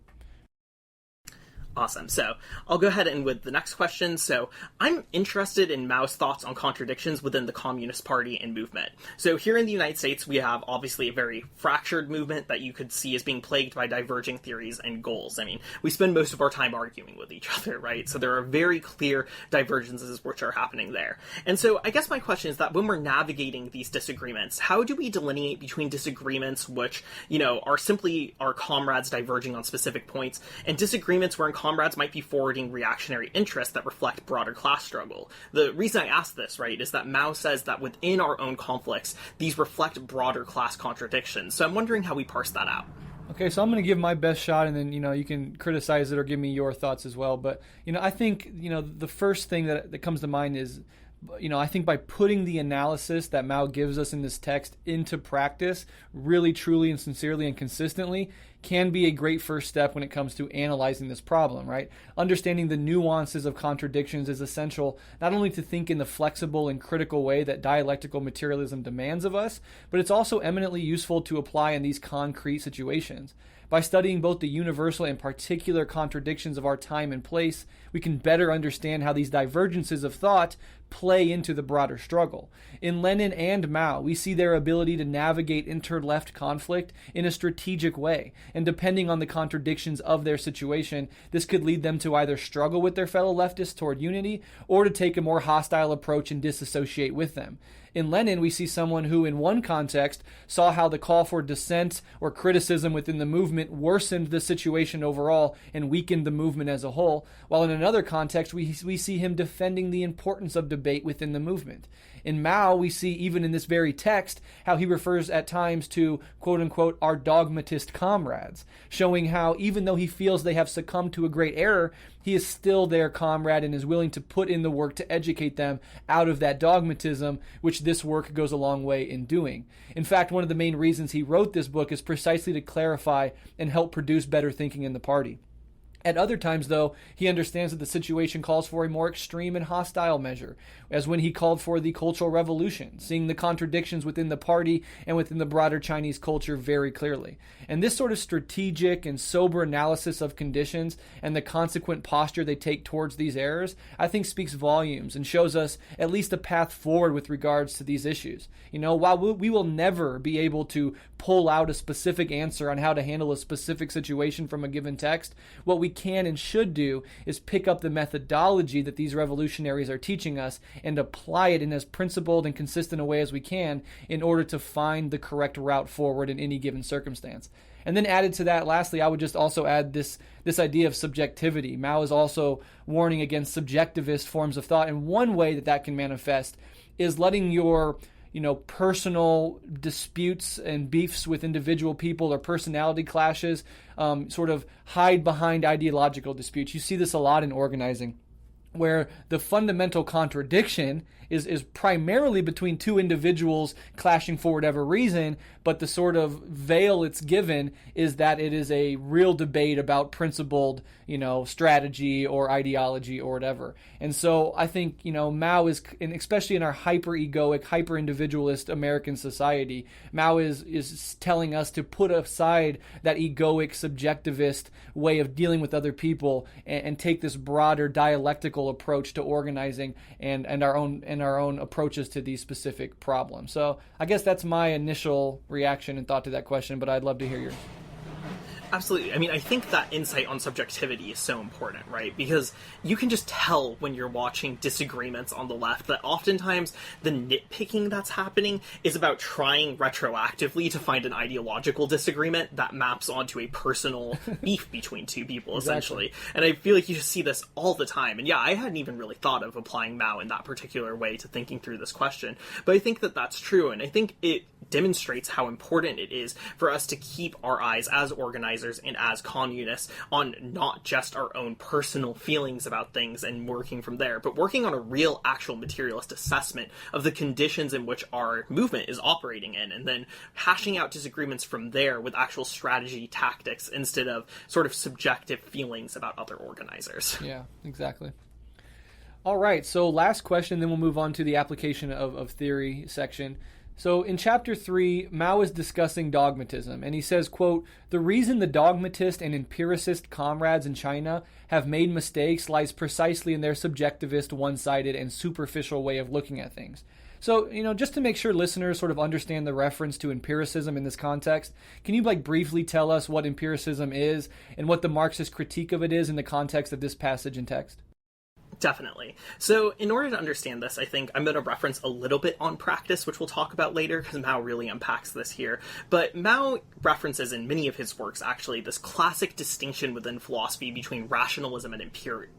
Awesome. So I'll go ahead and with the next question. So I'm interested in Mao's thoughts on contradictions within the Communist Party and movement. So here in the United States, we have obviously a very fractured movement that you could see as being plagued by diverging theories and goals. I mean, we spend most of our time arguing with each other, right? So there are very clear divergences which are happening there. And so I guess my question is that when we're navigating these disagreements, how do we delineate between disagreements which, are simply our comrades diverging on specific points and disagreements where comrades might be forwarding reactionary interests that reflect broader class struggle? The reason I ask this, right, is that Mao says that within our own conflicts, these reflect broader class contradictions. So I'm wondering how we parse that out. Okay, so I'm going to give my best shot, and then, you can criticize it or give me your thoughts as well. But, I think, the first thing that comes to mind is, I think by putting the analysis that Mao gives us in this text into practice, really, truly, and sincerely and consistently, can be a great first step when it comes to analyzing this problem, right? Understanding the nuances of contradictions is essential not only to think in the flexible and critical way that dialectical materialism demands of us, but it's also eminently useful to apply in these concrete situations. By studying both the universal and particular contradictions of our time and place, we can better understand how these divergences of thought play into the broader struggle. In Lenin and Mao, we see their ability to navigate inter-left conflict in a strategic way, and depending on the contradictions of their situation, this could lead them to either struggle with their fellow leftists toward unity, or to take a more hostile approach and disassociate with them. In Lenin, we see someone who, in one context, saw how the call for dissent or criticism within the movement worsened the situation overall and weakened the movement as a whole, while in another context, we see him defending the importance of debate within the movement. In Mao, we see, even in this very text, how he refers at times to, quote-unquote, our dogmatist comrades, showing how, even though he feels they have succumbed to a great error, he is still their comrade and is willing to put in the work to educate them out of that dogmatism, which this work goes a long way in doing. In fact, one of the main reasons he wrote this book is precisely to clarify and help produce better thinking in the party. At other times, though, he understands that the situation calls for a more extreme and hostile measure, as when he called for the Cultural Revolution, seeing the contradictions within the party and within the broader Chinese culture very clearly. And this sort of strategic and sober analysis of conditions and the consequent posture they take towards these errors, I think speaks volumes and shows us at least a path forward with regards to these issues. While we will never be able to pull out a specific answer on how to handle a specific situation from a given text, what we can and should do is pick up the methodology that these revolutionaries are teaching us and apply it in as principled and consistent a way as we can in order to find the correct route forward in any given circumstance. And then added to that, lastly, I would just also add this idea of subjectivity. Mao is also warning against subjectivist forms of thought, and one way that can manifest is letting your personal disputes and beefs with individual people or personality clashes sort of hide behind ideological disputes. You see this a lot in organizing, where the fundamental contradiction is primarily between two individuals clashing for whatever reason, but the sort of veil it's given is that it is a real debate about principled, strategy or ideology or whatever. And so I think, Mao is, and especially in our hyper-egoic, hyper-individualist American society, Mao is telling us to put aside that egoic, subjectivist way of dealing with other people and take this broader dialectical approach to organizing and our own approaches to these specific problems. So I guess that's my initial reaction and thought to that question, but I'd love to hear yours. Absolutely. I mean, I think that insight on subjectivity is so important, right? Because you can just tell when you're watching disagreements on the left that oftentimes the nitpicking that's happening is about trying retroactively to find an ideological disagreement that maps onto a personal beef between two people, essentially. Exactly. And I feel like you just see this all the time. And yeah, I hadn't even really thought of applying Mao in that particular way to thinking through this question. But I think that that's true. And I think it demonstrates how important it is for us to keep our eyes as organizers and as communists on not just our own personal feelings about things and working from there, but working on a real, actual materialist assessment of the conditions in which our movement is operating in, and then hashing out disagreements from there with actual strategy, tactics, instead of sort of subjective feelings about other organizers. Yeah, exactly. All right, so last question, then we'll move on to the application of theory section. So in chapter 3, Mao is discussing dogmatism, and he says, quote, "The reason the dogmatist and empiricist comrades in China have made mistakes lies precisely in their subjectivist, one-sided, and superficial way of looking at things." So, just to make sure listeners sort of understand the reference to empiricism in this context, can you briefly tell us what empiricism is and what the Marxist critique of it is in the context of this passage and text? Definitely. So in order to understand this, I think I'm going to reference a little bit on practice, which we'll talk about later, because Mao really unpacks this here. But Mao references in many of his works, actually, this classic distinction within philosophy between rationalism and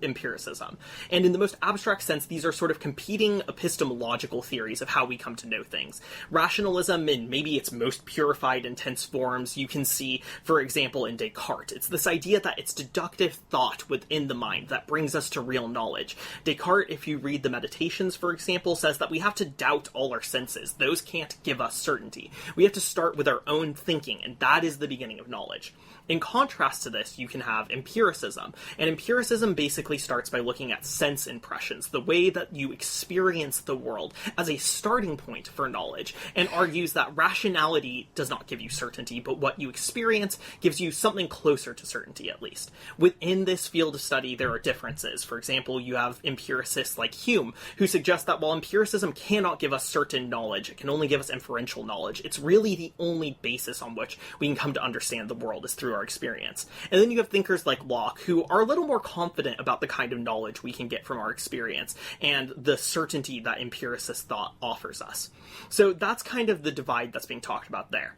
empiricism. And in the most abstract sense, these are sort of competing epistemological theories of how we come to know things. Rationalism, in maybe its most purified, intense forms, you can see, for example, in Descartes. It's this idea that it's deductive thought within the mind that brings us to real knowledge. Descartes, if you read the Meditations, for example, says that we have to doubt all our senses. Those can't give us certainty. We have to start with our own thinking, and that is the beginning of knowledge. In contrast to this, you can have empiricism. And empiricism basically starts by looking at sense impressions, the way that you experience the world, as a starting point for knowledge, and argues that rationality does not give you certainty, but what you experience gives you something closer to certainty, at least. Within this field of study, there are differences. For example, you have empiricists like Hume, who suggest that while empiricism cannot give us certain knowledge, it can only give us inferential knowledge, it's really the only basis on which we can come to understand the world is through our experience. And then you have thinkers like Locke, who are a little more confident about the kind of knowledge we can get from our experience and the certainty that empiricist thought offers us. So that's kind of the divide that's being talked about there.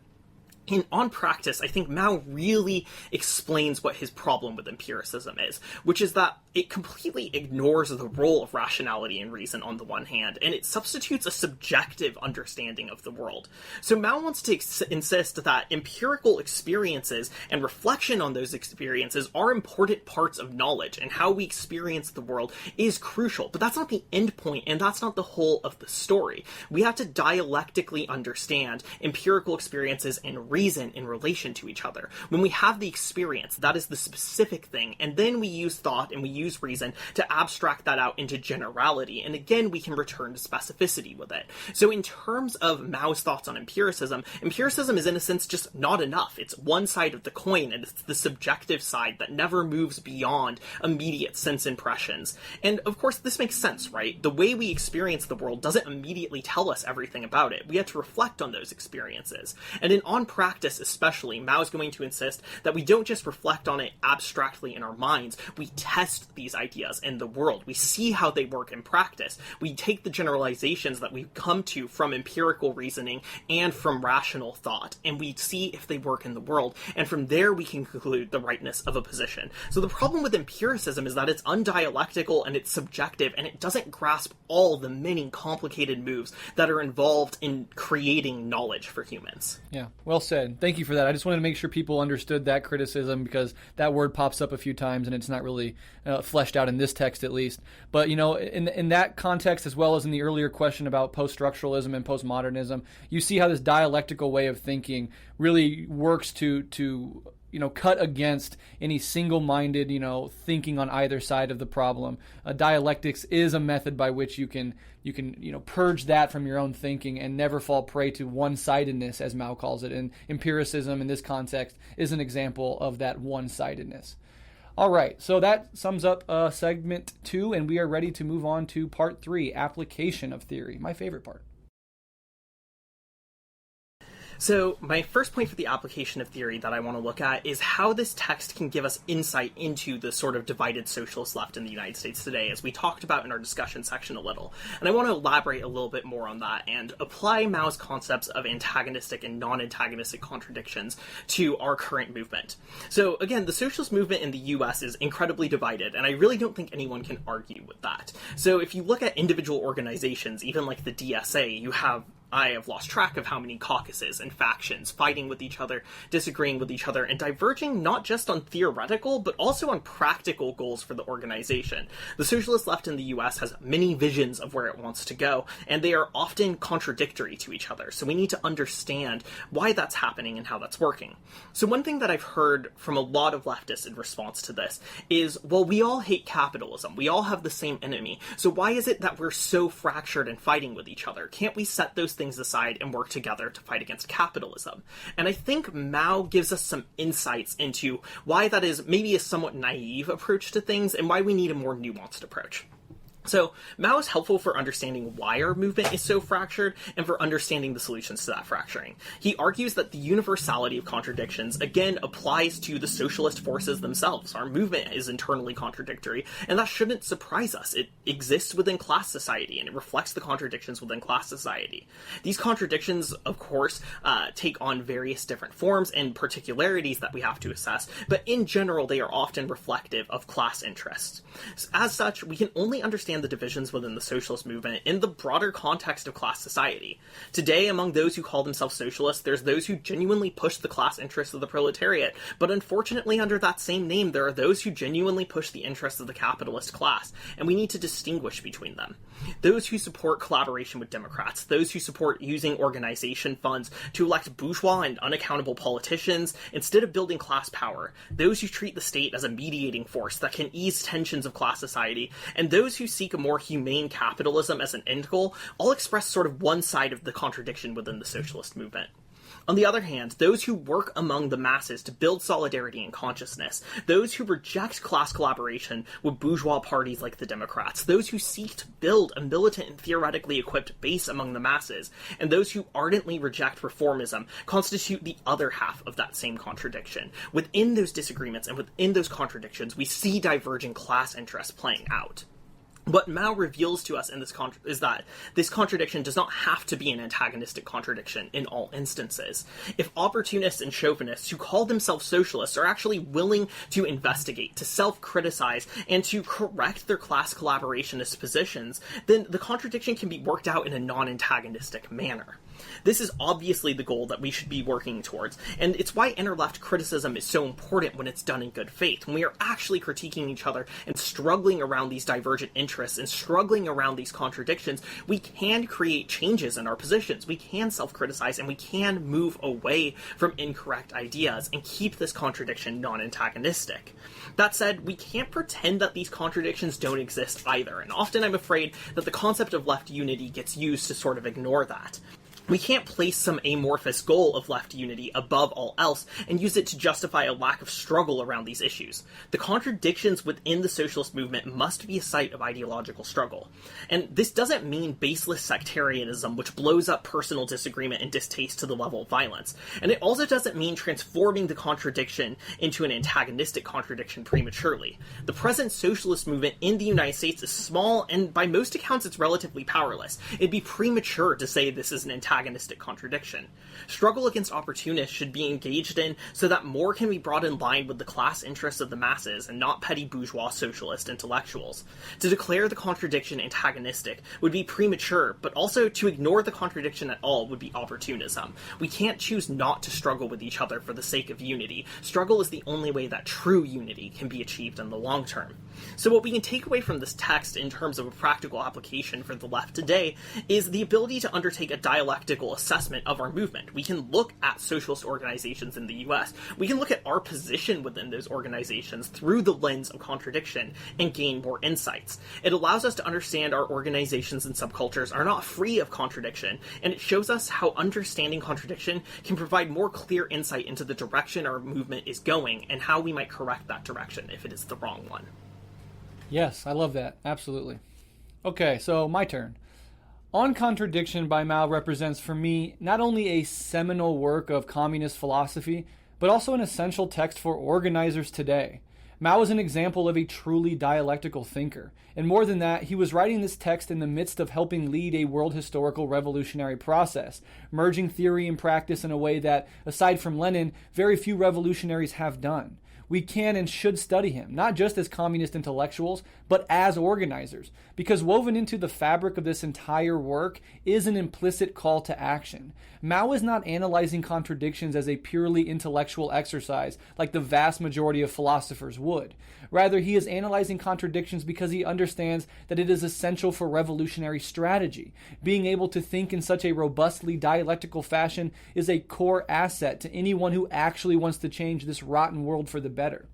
On practice, I think Mao really explains what his problem with empiricism is, which is that it completely ignores the role of rationality and reason on the one hand, and it substitutes a subjective understanding of the world. So Mao wants to insist that empirical experiences and reflection on those experiences are important parts of knowledge, and how we experience the world is crucial. But that's not the end point, and that's not the whole of the story. We have to dialectically understand empirical experiences and reason in relation to each other. When we have the experience, that is the specific thing, and then we use thought and we use reason to abstract that out into generality, and again we can return to specificity with it. So in terms of Mao's thoughts on empiricism is in a sense just not enough. It's one side of the coin, and it's the subjective side that never moves beyond immediate sense impressions. And of course this makes sense, right? The way we experience the world doesn't immediately tell us everything about it. We have to reflect on those experiences. And in On practice especially, Mao is going to insist that we don't just reflect on it abstractly in our minds, we test these ideas in the world. We see how they work in practice. We take the generalizations that we've come to from empirical reasoning and from rational thought, and we see if they work in the world, and from there we can conclude the rightness of a position. So the problem with empiricism is that it's undialectical and it's subjective, and it doesn't grasp all the many complicated moves that are involved in creating knowledge for humans. Yeah, well said. Thank you for that. I just wanted to make sure people understood that criticism, because that word pops up a few times and it's not really fleshed out in this text, at least. But, you know, in that context, as well as in the earlier question about post-structuralism and postmodernism, you see how this dialectical way of thinking really works to cut against any single-minded, thinking on either side of the problem. Dialectics is a method by which you can purge that from your own thinking and never fall prey to one-sidedness, as Mao calls it. And empiricism in this context is an example of that one-sidedness. All right, so that sums up segment 2, and we are ready to move on to part 3, application of theory, my favorite part. So my first point for the application of theory that I want to look at is how this text can give us insight into the sort of divided socialist left in the United States today, as we talked about in our discussion section a little. And I want to elaborate a little bit more on that and apply Mao's concepts of antagonistic and non-antagonistic contradictions to our current movement. So again, the socialist movement in the US is incredibly divided, and I really don't think anyone can argue with that. So if you look at individual organizations, even like the DSA, I have lost track of how many caucuses and factions fighting with each other, disagreeing with each other, and diverging not just on theoretical, but also on practical goals for the organization. The socialist left in the US has many visions of where it wants to go, and they are often contradictory to each other. So we need to understand why that's happening and how that's working. So one thing that I've heard from a lot of leftists in response to this is, well, we all hate capitalism. We all have the same enemy. So why is it that we're so fractured and fighting with each other? Can't we set those things aside and work together to fight against capitalism? And I think Mao gives us some insights into why that is maybe a somewhat naive approach to things and why we need a more nuanced approach. So Mao is helpful for understanding why our movement is so fractured and for understanding the solutions to that fracturing. He argues that the universality of contradictions, again, applies to the socialist forces themselves. Our movement is internally contradictory, and that shouldn't surprise us. It exists within class society, and it reflects the contradictions within class society. These contradictions, of course, take on various different forms and particularities that we have to assess, but in general, they are often reflective of class interests. As such, we can only understand the divisions within the socialist movement in the broader context of class society. Today, among those who call themselves socialists, there's those who genuinely push the class interests of the proletariat, but unfortunately under that same name, there are those who genuinely push the interests of the capitalist class, and we need to distinguish between them. Those who support collaboration with Democrats, those who support using organization funds to elect bourgeois and unaccountable politicians instead of building class power, those who treat the state as a mediating force that can ease tensions of class society, and those who seek a more humane capitalism as an end goal, all express sort of one side of the contradiction within the socialist movement. On the other hand, those who work among the masses to build solidarity and consciousness, those who reject class collaboration with bourgeois parties like the Democrats, those who seek to build a militant and theoretically equipped base among the masses, and those who ardently reject reformism constitute the other half of that same contradiction. Within those disagreements and within those contradictions, we see diverging class interests playing out. What Mao reveals to us in this is that this contradiction does not have to be an antagonistic contradiction in all instances. If opportunists and chauvinists who call themselves socialists are actually willing to investigate, to self-criticize, and to correct their class collaborationist positions, then the contradiction can be worked out in a non-antagonistic manner. This is obviously the goal that we should be working towards, and it's why inner-left criticism is so important when it's done in good faith, when we are actually critiquing each other and struggling around these divergent interests and struggling around these contradictions. We can create changes in our positions, we can self-criticize, and we can move away from incorrect ideas and keep this contradiction non-antagonistic. That said, we can't pretend that these contradictions don't exist either, and often I'm afraid that the concept of left unity gets used to sort of ignore that. We can't place some amorphous goal of left unity above all else and use it to justify a lack of struggle around these issues. The contradictions within the socialist movement must be a site of ideological struggle. And this doesn't mean baseless sectarianism, which blows up personal disagreement and distaste to the level of violence. And it also doesn't mean transforming the contradiction into an antagonistic contradiction prematurely. The present socialist movement in the United States is small, and by most accounts it's relatively powerless. It'd be premature to say this is an antagonistic contradiction. Struggle against opportunists should be engaged in so that more can be brought in line with the class interests of the masses and not petty bourgeois socialist intellectuals. To declare the contradiction antagonistic would be premature, but also to ignore the contradiction at all would be opportunism. We can't choose not to struggle with each other for the sake of unity. Struggle is the only way that true unity can be achieved in the long term. So what we can take away from this text in terms of a practical application for the left today is the ability to undertake a dialectical assessment of our movement. We can look at socialist organizations in the US. We can look at our position within those organizations through the lens of contradiction and gain more insights. It allows us to understand our organizations and subcultures are not free of contradiction, and it shows us how understanding contradiction can provide more clear insight into the direction our movement is going and how we might correct that direction if it is the wrong one. Yes, I love that. Absolutely. Okay, so my turn. On Contradiction by Mao represents for me not only a seminal work of communist philosophy, but also an essential text for organizers today. Mao is an example of a truly dialectical thinker. And more than that, he was writing this text in the midst of helping lead a world historical revolutionary process, merging theory and practice in a way that, aside from Lenin, very few revolutionaries have done. We can and should study him, not just as communist intellectuals, but as organizers, because woven into the fabric of this entire work is an implicit call to action. Mao is not analyzing contradictions as a purely intellectual exercise like the vast majority of philosophers would. Rather, he is analyzing contradictions because he understands that it is essential for revolutionary strategy. Being able to think in such a robustly dialectical fashion is a core asset to anyone who actually wants to change this rotten world for the better.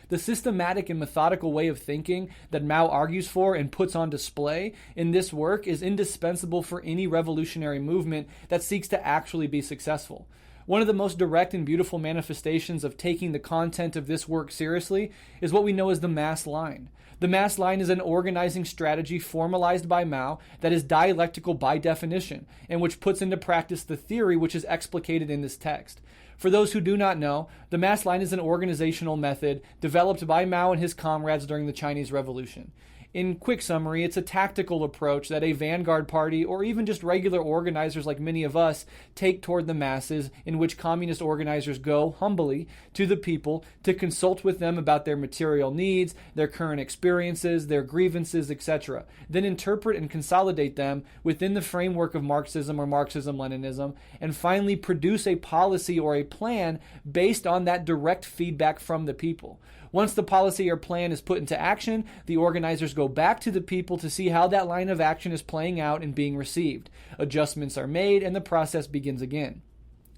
The systematic and methodical way of thinking that Mao argues for and puts on display in this work is indispensable for any revolutionary movement that seeks to actually be successful. One of the most direct and beautiful manifestations of taking the content of this work seriously is what we know as the mass line. The mass line is an organizing strategy formalized by Mao that is dialectical by definition, and which puts into practice the theory which is explicated in this text. For those who do not know, the mass line is an organizational method developed by Mao and his comrades during the Chinese Revolution. In quick summary, it's a tactical approach that a vanguard party, or even just regular organizers like many of us, take toward the masses, in which communist organizers go, humbly, to the people to consult with them about their material needs, their current experiences, their grievances, etc., then interpret and consolidate them within the framework of Marxism or Marxism-Leninism, and finally produce a policy or a plan based on that direct feedback from the people. Once the policy or plan is put into action, the organizers go back to the people to see how that line of action is playing out and being received. Adjustments are made, and the process begins again.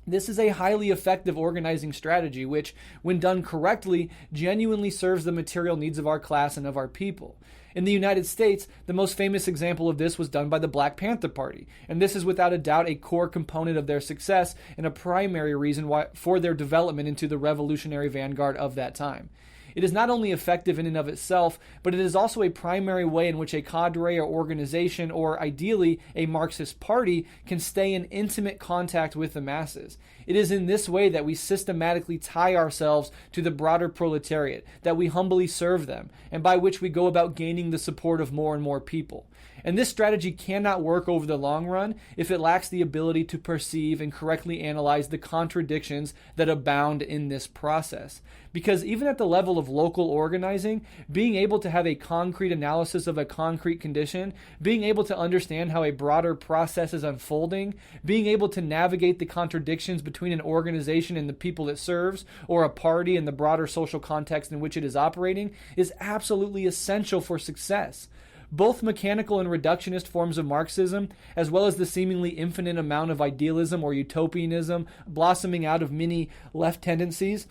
This is a highly effective organizing strategy which, when done correctly, genuinely serves the material needs of our class and of our people. In the United States, the most famous example of this was done by the Black Panther Party, and this is without a doubt a core component of their success and a primary reason for their development into the revolutionary vanguard of that time. It is not only effective in and of itself, but it is also a primary way in which a cadre or organization, or ideally a Marxist party, can stay in intimate contact with the masses. It is in this way that we systematically tie ourselves to the broader proletariat, that we humbly serve them, and by which we go about gaining the support of more and more people. And this strategy cannot work over the long run if it lacks the ability to perceive and correctly analyze the contradictions that abound in this process. Because even at the level of local organizing, being able to have a concrete analysis of a concrete condition, being able to understand how a broader process is unfolding, being able to navigate the contradictions between an organization and the people it serves, or a party and the broader social context in which it is operating, is absolutely essential for success. Both mechanical and reductionist forms of Marxism, as well as the seemingly infinite amount of idealism or utopianism blossoming out of many left tendencies,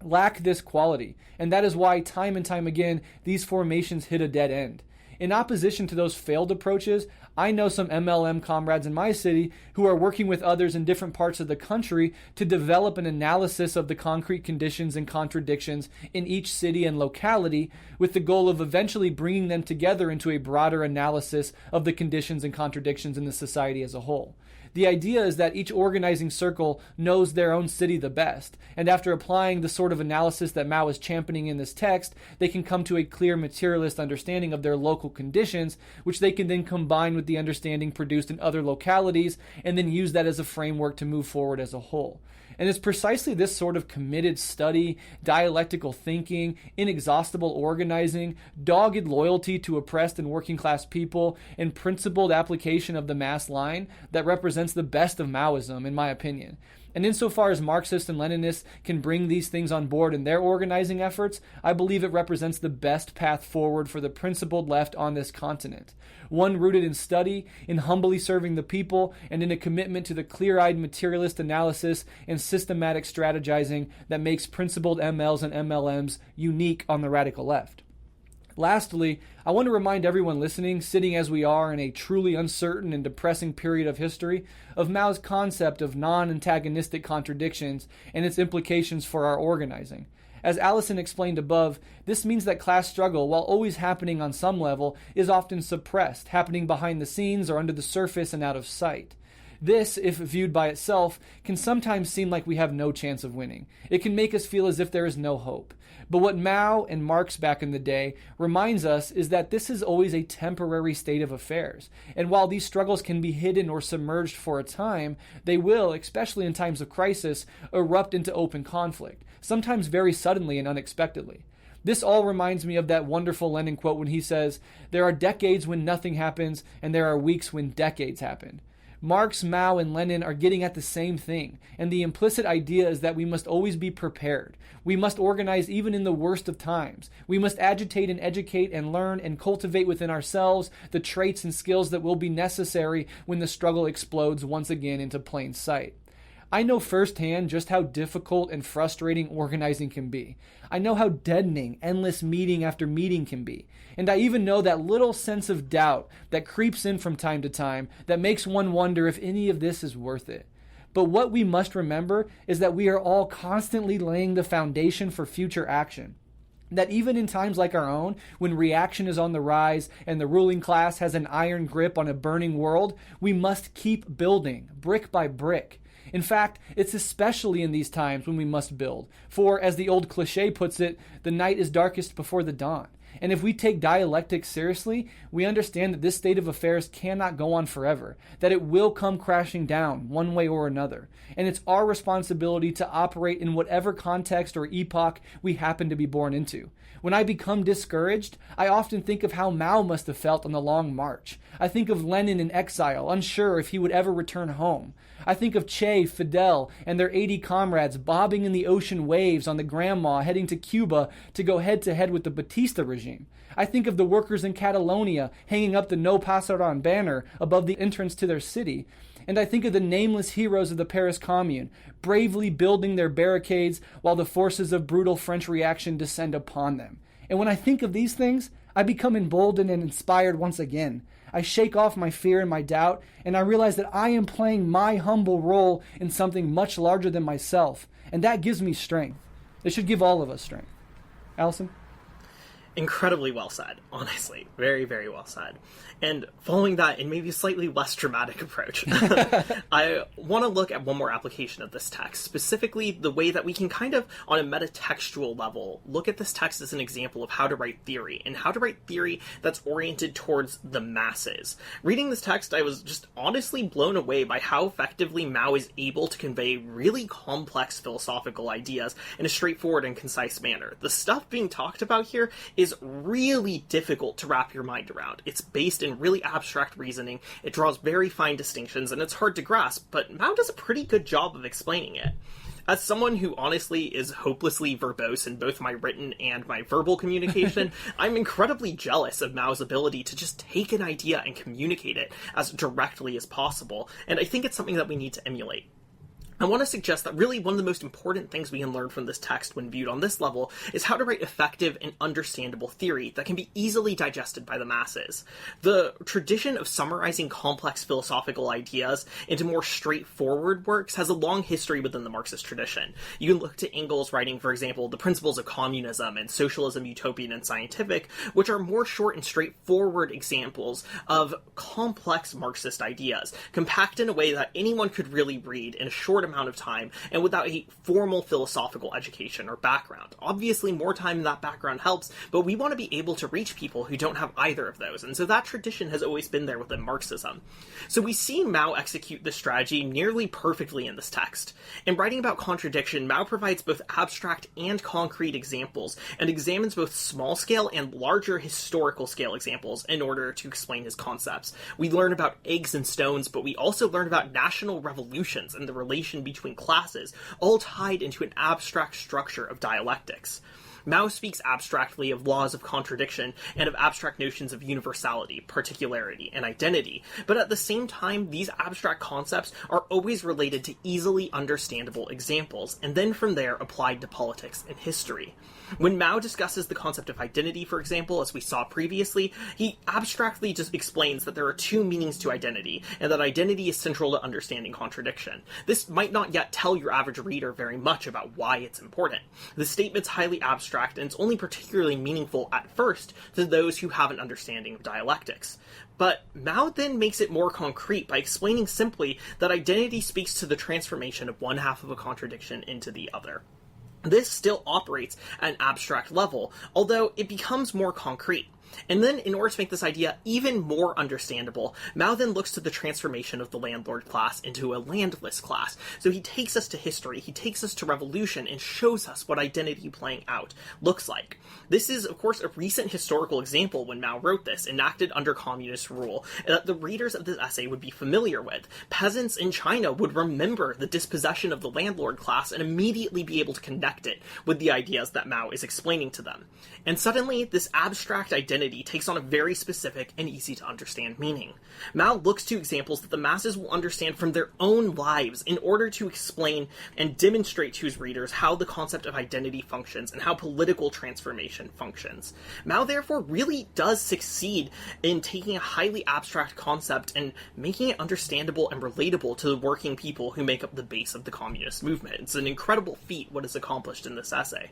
lack this quality, and that is why time and time again these formations hit a dead end. In opposition to those failed approaches, I know some MLM comrades in my city who are working with others in different parts of the country to develop an analysis of the concrete conditions and contradictions in each city and locality, with the goal of eventually bringing them together into a broader analysis of the conditions and contradictions in the society as a whole. The idea is that each organizing circle knows their own city the best, and after applying the sort of analysis that Mao is championing in this text, they can come to a clear materialist understanding of their local conditions, which they can then combine with the understanding produced in other localities, and then use that as a framework to move forward as a whole. And it's precisely this sort of committed study, dialectical thinking, inexhaustible organizing, dogged loyalty to oppressed and working class people, and principled application of the mass line that represents the best of Maoism, in my opinion. And insofar as Marxists and Leninists can bring these things on board in their organizing efforts, I believe it represents the best path forward for the principled left on this continent. One rooted in study, in humbly serving the people, and in a commitment to the clear-eyed materialist analysis and systematic strategizing that makes principled MLs and MLMs unique on the radical left. Lastly, I want to remind everyone listening, sitting as we are in a truly uncertain and depressing period of history, of Mao's concept of non-antagonistic contradictions and its implications for our organizing. As Alyson explained above, this means that class struggle, while always happening on some level, is often suppressed, happening behind the scenes or under the surface and out of sight. This, if viewed by itself, can sometimes seem like we have no chance of winning. It can make us feel as if there is no hope. But what Mao and Marx back in the day reminds us is that this is always a temporary state of affairs. And while these struggles can be hidden or submerged for a time, they will, especially in times of crisis, erupt into open conflict, sometimes very suddenly and unexpectedly. This all reminds me of that wonderful Lenin quote when he says, "There are decades when nothing happens, and there are weeks when decades happen." Marx, Mao, and Lenin are getting at the same thing, and the implicit idea is that we must always be prepared. We must organize even in the worst of times. We must agitate and educate and learn and cultivate within ourselves the traits and skills that will be necessary when the struggle explodes once again into plain sight. I know firsthand just how difficult and frustrating organizing can be. I know how deadening endless meeting after meeting can be. And I even know that little sense of doubt that creeps in from time to time that makes one wonder if any of this is worth it. But what we must remember is that we are all constantly laying the foundation for future action. That even in times like our own, when reaction is on the rise and the ruling class has an iron grip on a burning world, we must keep building, brick by brick. In fact, it's especially in these times when we must build. For, as the old cliche puts it, the night is darkest before the dawn. And if we take dialectics seriously, we understand that this state of affairs cannot go on forever, that it will come crashing down one way or another. And it's our responsibility to operate in whatever context or epoch we happen to be born into. When I become discouraged, I often think of how Mao must have felt on the long march. I think of Lenin in exile, unsure if he would ever return home. I think of Che, Fidel, and their 80 comrades bobbing in the ocean waves on the Grandma heading to Cuba to go head-to-head with the Batista regime. I think of the workers in Catalonia hanging up the No Pasaran banner above the entrance to their city. And I think of the nameless heroes of the Paris Commune, bravely building their barricades while the forces of brutal French reaction descend upon them. And when I think of these things, I become emboldened and inspired once again. I shake off my fear and my doubt, and I realize that I am playing my humble role in something much larger than myself, and that gives me strength. It should give all of us strength. Alyson? Incredibly well said, honestly. Very, very well said. And following that in maybe a slightly less dramatic approach, I want to look at one more application of this text, specifically the way that we can kind of, on a metatextual level, look at this text as an example of how to write theory, and how to write theory that's oriented towards the masses. Reading this text, I was just honestly blown away by how effectively Mao is able to convey really complex philosophical ideas in a straightforward and concise manner. The stuff being talked about here is really difficult to wrap your mind around. It's based in really abstract reasoning, it draws very fine distinctions, and it's hard to grasp, but Mao does a pretty good job of explaining it. As someone who honestly is hopelessly verbose in both my written and my verbal communication, I'm incredibly jealous of Mao's ability to just take an idea and communicate it as directly as possible, and I think it's something that we need to emulate. I want to suggest that really one of the most important things we can learn from this text when viewed on this level is how to write effective and understandable theory that can be easily digested by the masses. The tradition of summarizing complex philosophical ideas into more straightforward works has a long history within the Marxist tradition. You can look to Engels writing, for example, The Principles of Communism and Socialism, Utopian and Scientific, which are more short and straightforward examples of complex Marxist ideas, compact in a way that anyone could really read in a short amount of time and without a formal philosophical education or background. Obviously, more time in that background helps, but we want to be able to reach people who don't have either of those, and so that tradition has always been there within Marxism. So we see Mao execute this strategy nearly perfectly in this text. In writing about contradiction, Mao provides both abstract and concrete examples, and examines both small-scale and larger historical-scale examples in order to explain his concepts. We learn about eggs and stones, but we also learn about national revolutions and the relation between classes, all tied into an abstract structure of dialectics. Mao speaks abstractly of laws of contradiction and of abstract notions of universality, particularity, and identity, but at the same time, these abstract concepts are always related to easily understandable examples, and then from there applied to politics and history. When Mao discusses the concept of identity, for example, as we saw previously, he abstractly just explains that there are two meanings to identity, and that identity is central to understanding contradiction. This might not yet tell your average reader very much about why it's important. The statement's highly abstract, and it's only particularly meaningful at first to those who have an understanding of dialectics. But Mao then makes it more concrete by explaining simply that identity speaks to the transformation of one half of a contradiction into the other. This still operates at an abstract level, although it becomes more concrete. And then, in order to make this idea even more understandable, Mao then looks to the transformation of the landlord class into a landless class. So he takes us to history, he takes us to revolution, and shows us what identity playing out looks like. This is, of course, a recent historical example when Mao wrote this, enacted under communist rule, that the readers of this essay would be familiar with. Peasants in China would remember the dispossession of the landlord class and immediately be able to connect it with the ideas that Mao is explaining to them. And suddenly, this abstract identity takes on a very specific and easy to understand meaning. Mao looks to examples that the masses will understand from their own lives in order to explain and demonstrate to his readers how the concept of identity functions and how political transformation functions. Mao therefore really does succeed in taking a highly abstract concept and making it understandable and relatable to the working people who make up the base of the communist movement. It's an incredible feat what is accomplished in this essay.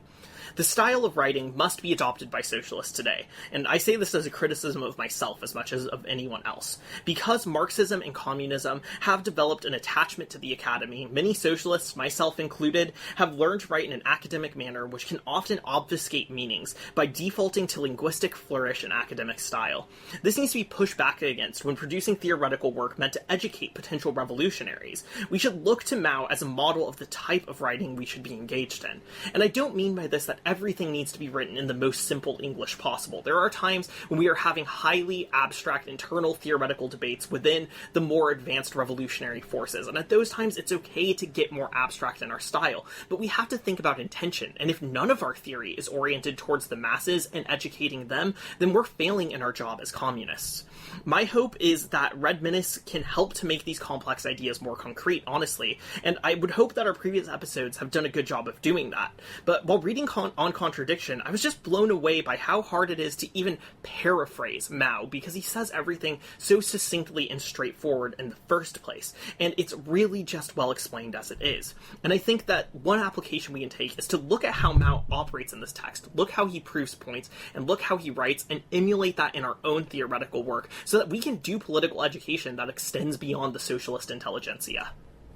The style of writing must be adopted by socialists today, and I say this as a criticism of myself as much as of anyone else. Because Marxism and communism have developed an attachment to the academy, many socialists, myself included, have learned to write in an academic manner which can often obfuscate meanings by defaulting to linguistic flourish and academic style. This needs to be pushed back against when producing theoretical work meant to educate potential revolutionaries. We should look to Mao as a model of the type of writing we should be engaged in. And I don't mean by this that everything needs to be written in the most simple English possible. There are times when we are having highly abstract internal theoretical debates within the more advanced revolutionary forces, and at those times it's okay to get more abstract in our style, but we have to think about intention, and if none of our theory is oriented towards the masses and educating them, then we're failing in our job as communists. My hope is that Red Menace can help to make these complex ideas more concrete, honestly, and I would hope that our previous episodes have done a good job of doing that. But while reading on contradiction, I was just blown away by how hard it is to even paraphrase Mao, because he says everything so succinctly and straightforward in the first place, and it's really just well explained as it is. And I think that one application we can take is to look at how Mao operates in this text, look how he proves points, and look how he writes, and emulate that in our own theoretical work, so that we can do political education that extends beyond the socialist intelligentsia.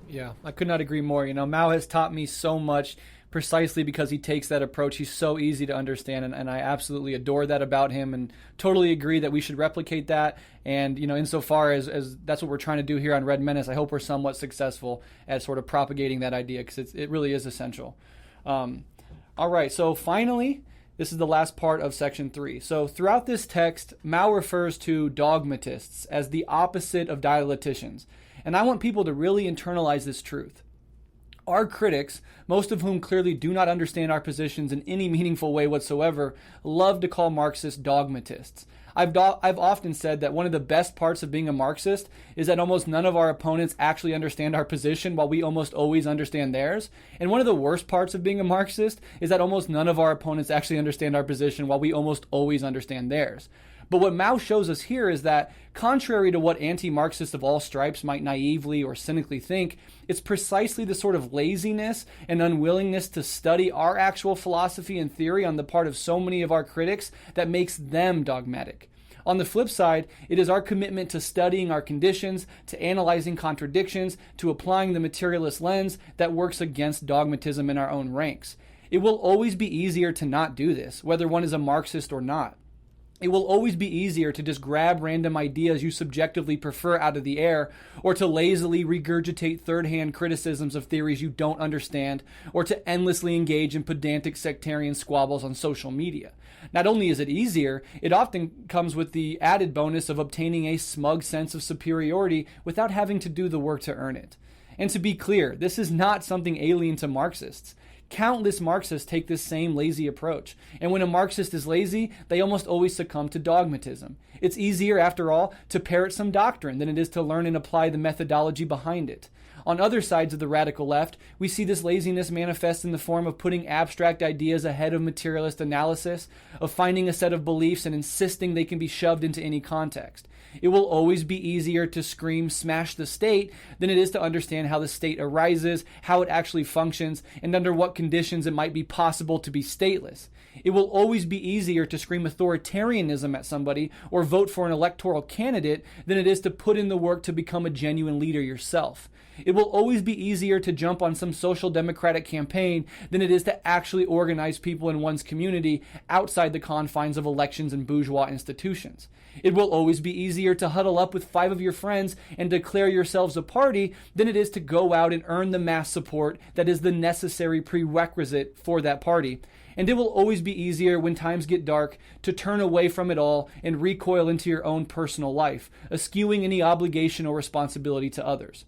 Yeah, I could not agree more. Mao has taught me so much precisely because he takes that approach. He's so easy to understand, and I absolutely adore that about him and totally agree that we should replicate that. And, insofar as that's what we're trying to do here on Red Menace, I hope we're somewhat successful at sort of propagating that idea, because it really is essential. All right, so finally, this is the last part of section 3. So throughout this text, Mao refers to dogmatists as the opposite of dialecticians. And I want people to really internalize this truth. Our critics, most of whom clearly do not understand our positions in any meaningful way whatsoever, love to call Marxists dogmatists. I've often said that one of the best parts of being a Marxist is that almost none of our opponents actually understand our position while we almost always understand theirs. And one of the worst parts of being a Marxist is that almost none of our opponents actually understand our position while we almost always understand theirs. But what Mao shows us here is that, contrary to what anti-Marxists of all stripes might naively or cynically think, it's precisely the sort of laziness and unwillingness to study our actual philosophy and theory on the part of so many of our critics that makes them dogmatic. On the flip side, it is our commitment to studying our conditions, to analyzing contradictions, to applying the materialist lens that works against dogmatism in our own ranks. It will always be easier to not do this, whether one is a Marxist or not. It will always be easier to just grab random ideas you subjectively prefer out of the air, or to lazily regurgitate third-hand criticisms of theories you don't understand, or to endlessly engage in pedantic sectarian squabbles on social media. Not only is it easier, it often comes with the added bonus of obtaining a smug sense of superiority without having to do the work to earn it. And to be clear, this is not something alien to Marxists. Countless Marxists take this same lazy approach, and when a Marxist is lazy, they almost always succumb to dogmatism. It's easier, after all, to parrot some doctrine than it is to learn and apply the methodology behind it. On other sides of the radical left, we see this laziness manifest in the form of putting abstract ideas ahead of materialist analysis, of finding a set of beliefs and insisting they can be shoved into any context. It will always be easier to scream "smash the state" than it is to understand how the state arises, how it actually functions, and under what conditions it might be possible to be stateless. It will always be easier to scream authoritarianism at somebody or vote for an electoral candidate than it is to put in the work to become a genuine leader yourself. It will always be easier to jump on some social democratic campaign than it is to actually organize people in one's community outside the confines of elections and bourgeois institutions. It will always be easier to huddle up with 5 of your friends and declare yourselves a party than it is to go out and earn the mass support that is the necessary prerequisite for that party. And it will always be easier when times get dark to turn away from it all and recoil into your own personal life, eschewing any obligation or responsibility to others.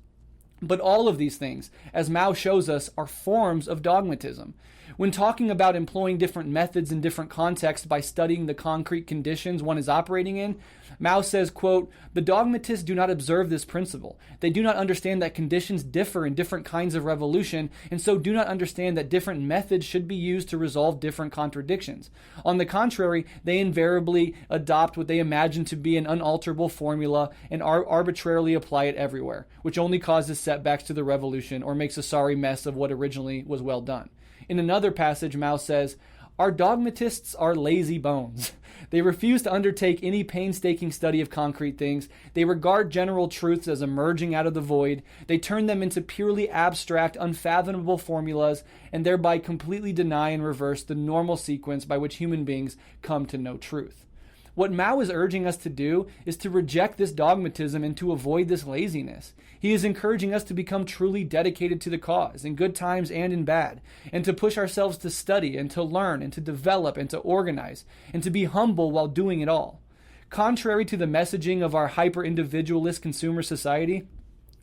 But all of these things, as Mao shows us, are forms of dogmatism. When talking about employing different methods in different contexts by studying the concrete conditions one is operating in, Mao says, quote, "The dogmatists do not observe this principle. They do not understand that conditions differ in different kinds of revolution, and so do not understand that different methods should be used to resolve different contradictions. On the contrary, they invariably adopt what they imagine to be an unalterable formula and arbitrarily apply it everywhere, which only causes setbacks to the revolution or makes a sorry mess of what originally was well done." In another passage, Mao says, "Our dogmatists are lazy bones. They refuse to undertake any painstaking study of concrete things. They regard general truths as emerging out of the void. They turn them into purely abstract, unfathomable formulas, and thereby completely deny and reverse the normal sequence by which human beings come to know truth." What Mao is urging us to do is to reject this dogmatism and to avoid this laziness. He is encouraging us to become truly dedicated to the cause, in good times and in bad, and to push ourselves to study and to learn and to develop and to organize, and to be humble while doing it all. Contrary to the messaging of our hyper-individualist consumer society,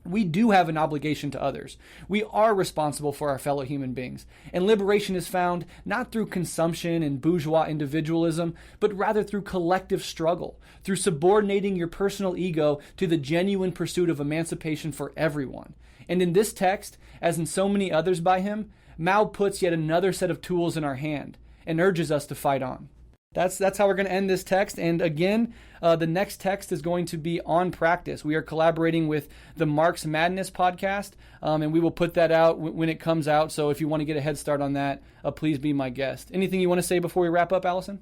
we do have an obligation to others. We are responsible for our fellow human beings, and liberation is found not through consumption and bourgeois individualism, but rather through collective struggle, through subordinating your personal ego to the genuine pursuit of emancipation for everyone. And in this text, as in so many others by him, Mao puts yet another set of tools in our hand and urges us to fight on. That's how we're going to end this text. And again, the next text is going to be on practice. We are collaborating with the Marx Madness podcast, and we will put that out when it comes out. So if you want to get a head start on that, please be my guest. Anything you want to say before we wrap up, Alyson?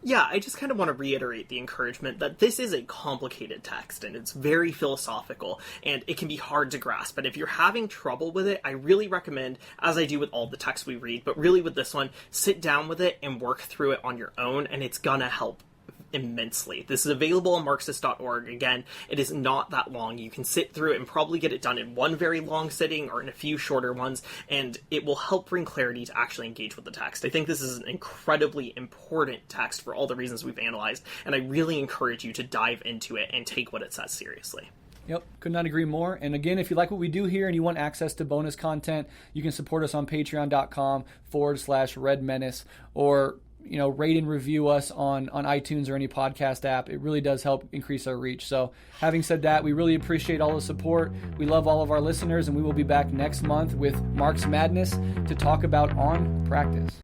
Yeah, I just kind of want to reiterate the encouragement that this is a complicated text, and it's very philosophical, and it can be hard to grasp. But if you're having trouble with it, I really recommend, as I do with all the texts we read, but really with this one, sit down with it and work through it on your own, and it's gonna help immensely. This is available on Marxist.org. Again, it is not that long. You can sit through it and probably get it done in one very long sitting or in a few shorter ones, and it will help bring clarity to actually engage with the text. I think this is an incredibly important text for all the reasons we've analyzed, and I really encourage you to dive into it and take what it says seriously. Yep, could not agree more. And again, if you like what we do here and you want access to bonus content, you can support us on patreon.com/Red Menace, or rate and review us on iTunes or any podcast app. It really does help increase our reach. So having said that, we really appreciate all the support. We love all of our listeners, and we will be back next month with Marx Madness to talk about On Practice.